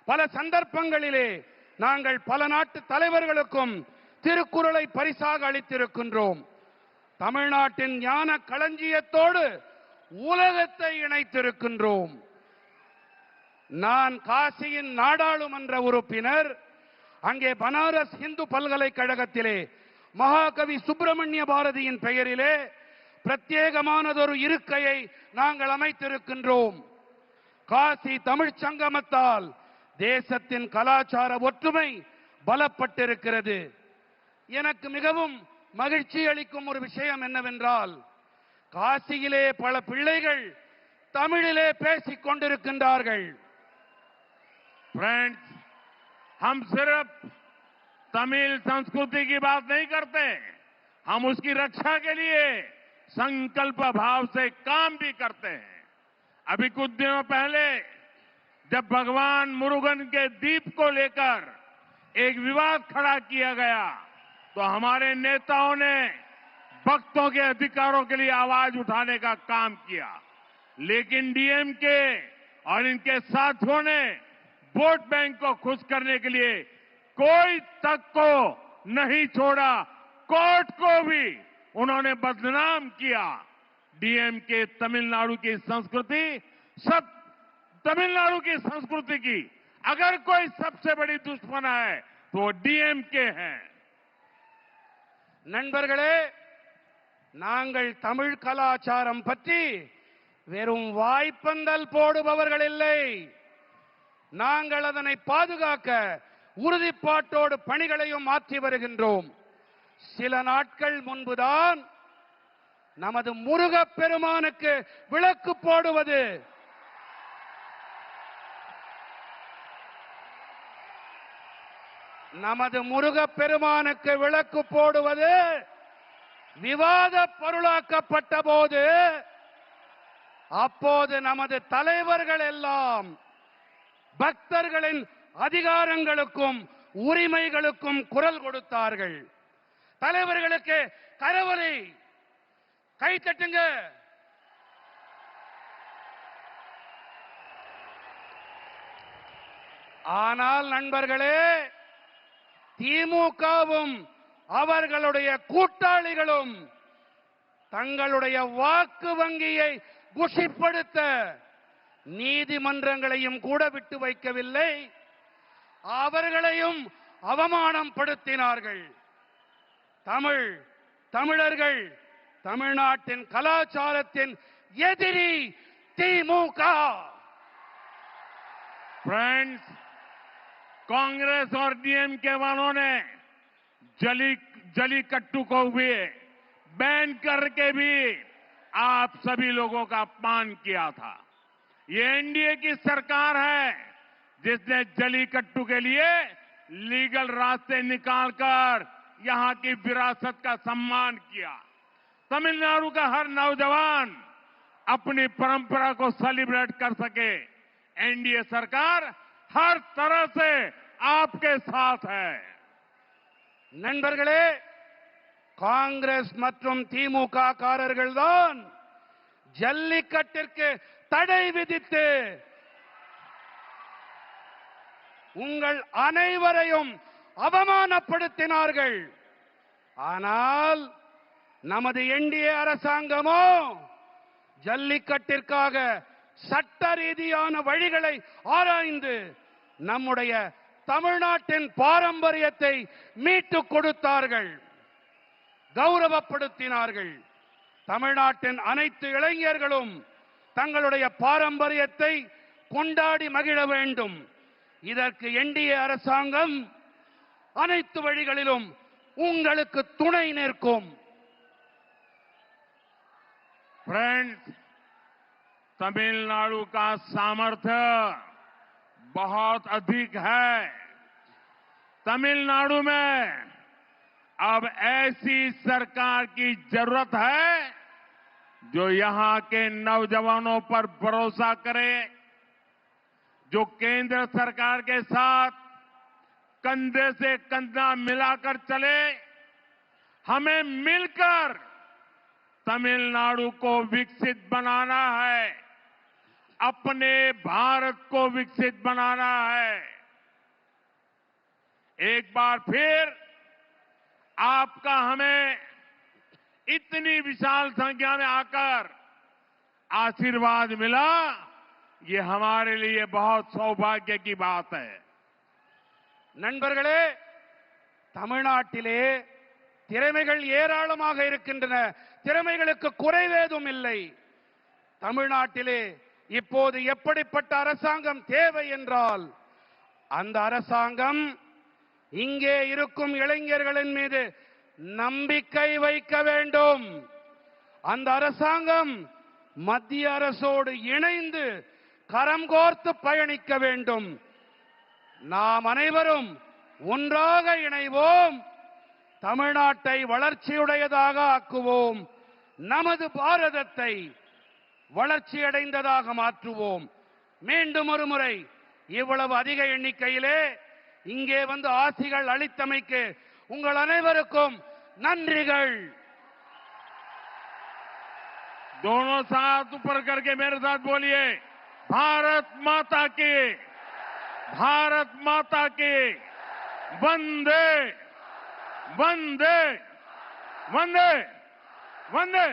பல சந்தர்ப்பங்களிலே நாங்கள் பல நாட்டு தலைவர்களுக்கும் திருக்குறளை பரிசாக அளித்திருக்கின்றோம். தமிழ்நாட்டின் ஞான களஞ்சியத்தோடு உலகத்தை இணைத்திருக்கின்றோம். நான் காசியின் நாடாளுமன்ற உறுப்பினர். அங்கே பனாரஸ் இந்து பல்கலைக்கழகத்திலே மகாகவி சுப்பிரமணிய பாரதியின் பெயரிலே பிரத்யேகமானதொரு இருக்கையை நாங்கள் அமைத்திருக்கின்றோம். காசி தமிழ்ச் சங்கமத்தால் தேசத்தின் கலாச்சார ஒற்றுமை பலப்பட்டிருக்கிறது. எனக்கு மிகவும் மகிழ்ச்சி அளிக்கும் ஒரு விஷயம் என்னவென்றால், காசியிலே பல பிள்ளைகள் தமிழிலே பேசிக் கொண்டிருக்கின்றார்கள். फ्रेंड्स, हम सिर्फ तमिल संस्कृति की बात नहीं करते, हम उसकी रक्षा के लिए संकल्प भाव से काम भी करते हैं। अभी कुछ दिनों पहले जब भगवान मुरुगन के द्वीप को लेकर एक विवाद खड़ा किया गया, तो हमारे नेताओं ने भक्तों के अधिकारों के लिए आवाज उठाने का काम किया, लेकिन डीएमके और इनके साथियों ने वोट बैंक को खुश करने के लिए कोई तक को नहीं छोड़ा, कोर्ट को भी उन्होंने बदनाम किया। डीएमके तमिलनाडु की संस्कृति, सब तमिलनाडु की संस्कृति की अगर कोई सबसे बड़ी दुश्मन है तो वो डीएमके है। நண்பர்களே, நாங்கள் தமிழ் கலாச்சாரம் பற்றி வெறும் வாய்ப்பந்தல் போடுபவர்கள் இல்லை. நாங்கள் அதனை பாதுகாக்க உறுதிப்பாட்டோடு பணிகளையும் மாற்றி வருகின்றோம். சில நாட்கள் முன்புதான் நமது முருகப் பெருமானுக்கு விளக்கு போடுவது, நமது முருகப் பெருமானுக்கு விளக்கு போடுவது விவாத பொருளாக்கப்பட்ட போது, அப்போது நமது தலைவர்கள் எல்லாம் பக்தர்களின் அதிகாரங்களுக்கும் உரிமைகளுக்கும் குரல் கொடுத்தார்கள். தலைவர்களுக்கு கரவொலி, கை தட்டுங்க. ஆனால் நண்பர்களே, திமுகவும் அவர்களுடைய கூட்டாளிகளும் தங்களுடைய வாக்கு வங்கியை குஷிப்படுத்த நீதிமன்றங்களையும் கூட விட்டு வைக்கவில்லை, அவர்களையும் அவமானம் படுத்தினார்கள். தமிழர்கள் தமிழ்நாட்டின் கலாச்சாரத்தின் எதிரி திமுக. फ्रेंड्स, कांग्रेस और डीएमके वालों ने जलीकट्टू को भी बैन करके भी आप सभी लोगों का अपमान किया था। ये एनडीए की सरकार है जिसने जलीकट्टू के लिए लीगल रास्ते निकालकर यहां की विरासत का सम्मान किया। तमिलनाडु का हर नौजवान अपनी परंपरा को सेलिब्रेट कर सके, एनडीए सरकार हर तरह से आपके साथ है। நண்பர்களே, காங்கிரஸ் மற்றும் திமுக காரர்கள் தான் ஜல்லிக்கட்டிற்கு தடை விதித்து உங்கள் அனைவரையும் அவமானப்படுத்தினார்கள். ஆனால் நமது என்டிஏ அரசாங்கமோ ஜல்லிக்கட்டிற்காக சட்ட ரீதியான வழிகளை ஆராய்ந்து நம்முடைய தமிழ்நாட்டின் பாரம்பரியத்தை மீட்டுக் கொடுத்தார்கள், கௌரவப்படுத்தினார்கள். தமிழ்நாட்டின் அனைத்து இளைஞர்களும் தங்களுடைய பாரம்பரியத்தை கொண்டாடி மகிழ வேண்டும். இதற்கு என்டிஏ அரசாங்கம் அனைத்து வழிகளிலும் உங்களுக்கு துணை நிற்கும். फ्रेंड्स, तमिलनाडु का सामर्थ्य बहुत अधिक है। तमिलनाडु में अब ऐसी सरकार की जरूरत है जो यहां के नौजवानों पर भरोसा करे, जो केंद्र सरकार के साथ कंधे से कंधा मिलाकर चले। हमें मिलकर तमिलनाडु को विकसित बनाना है, अपने भारत को विकसित बनाना है। एक बार फिर आपका हमें इतनी विशाल संख्या में आकर आशीर्वाद मिला, ये हमारे लिए बहुत सौभाग्य की बात है। நண்பர்களே, தமிழ்நாட்டிலே திறமைகள் ஏராளமாக இருக்கின்றன. திறமைகளுக்கு குறைவேதும் இல்லை. தமிழ்நாட்டிலே இப்போது எப்படிப்பட்ட அரசாங்கம் தேவை என்றால், அந்த அரசாங்கம் இங்கே இருக்கும் இளைஞர்களின் மீது நம்பிக்கை வைக்க வேண்டும். அந்த அரசாங்கம் மத்திய அரசோடு இணைந்து கரம் கோர்த்து பயணிக்க வேண்டும். நாம் அனைவரும் ஒன்றாக இணைவோம். தமிழ்நாட்டை வளர்ச்சியுடையதாக ஆக்குவோம். நமது பாரதத்தை வளர்ச்சியடைந்ததாக மாற்றுவோம். மீண்டும் ஒரு முறை இவ்வளவு அதிக எண்ணிக்கையிலே இங்கே வந்து ஆசிகள் அளித்தமைக்கு உங்கள் அனைவருக்கும் நன்றிகள். दोनों साथ ऊपर करके मेरे साथ बोलिए, भारत माता की, भारत माता की, वंदे वंदे वंदे वंदे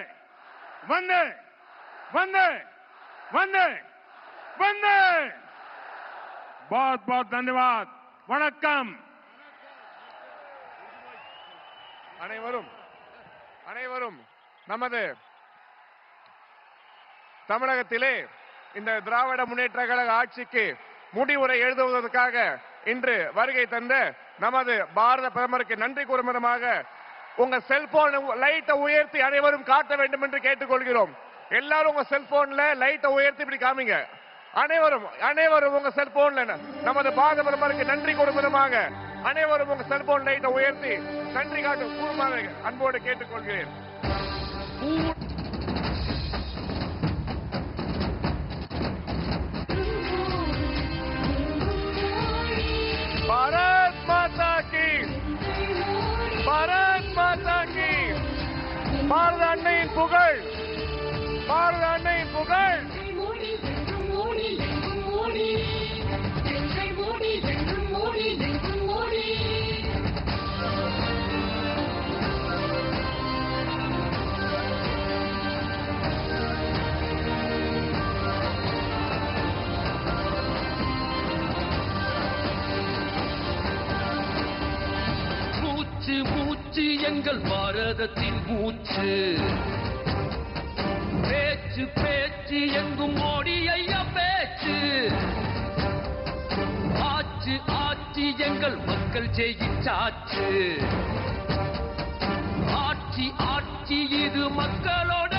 वंदे वंदे वंदे वंदे। बहुत बहुत धन्यवाद. वणक्कम. அனைவரும் நமது தமிழகத்திலே இந்த திராவிட முன்னேற்ற கழக ஆட்சிக்கு முடிவுரை எழுதுவதற்காக இன்று வருகை தந்த நமது பாரத பிரதமருக்கு நன்றி கூறும் விதமாக உங்க செல்போன் லைட்டை உயர்த்தி அனைவரும் காட்ட வேண்டும் என்று கேட்டுக்கொள்கிறோம். எல்லாரும் உங்க செல்போன்ல லைட்டை உயர்த்தி இப்படி காமிங்க. அனைவரும் உங்க செல்போன்ல நமது பாரத பிரதமருக்கு நன்றி கூறும் விதமாக அனைவரும் உங்க செல்போன் லைட்டை உயர்த்தி நன்றி காட்டும் கூறுமாறு அன்போடு கேட்டுக்கொள்கிறேன். भारत माता की, भारत माता की, பாரத அன்னையின் புகழ், பாரத அன்னையின் புகழ். மூச்சு எங்கள் பாரதத்தின் மூச்சு, பேச்சு பேச்சு எங்கும் மோடி ஐயா பேச்சு, ஆட்சி ஆட்சி எங்கள் மக்கள் ஜெயிச்சாச்சு, ஆட்சி ஆட்சி இது மக்களோட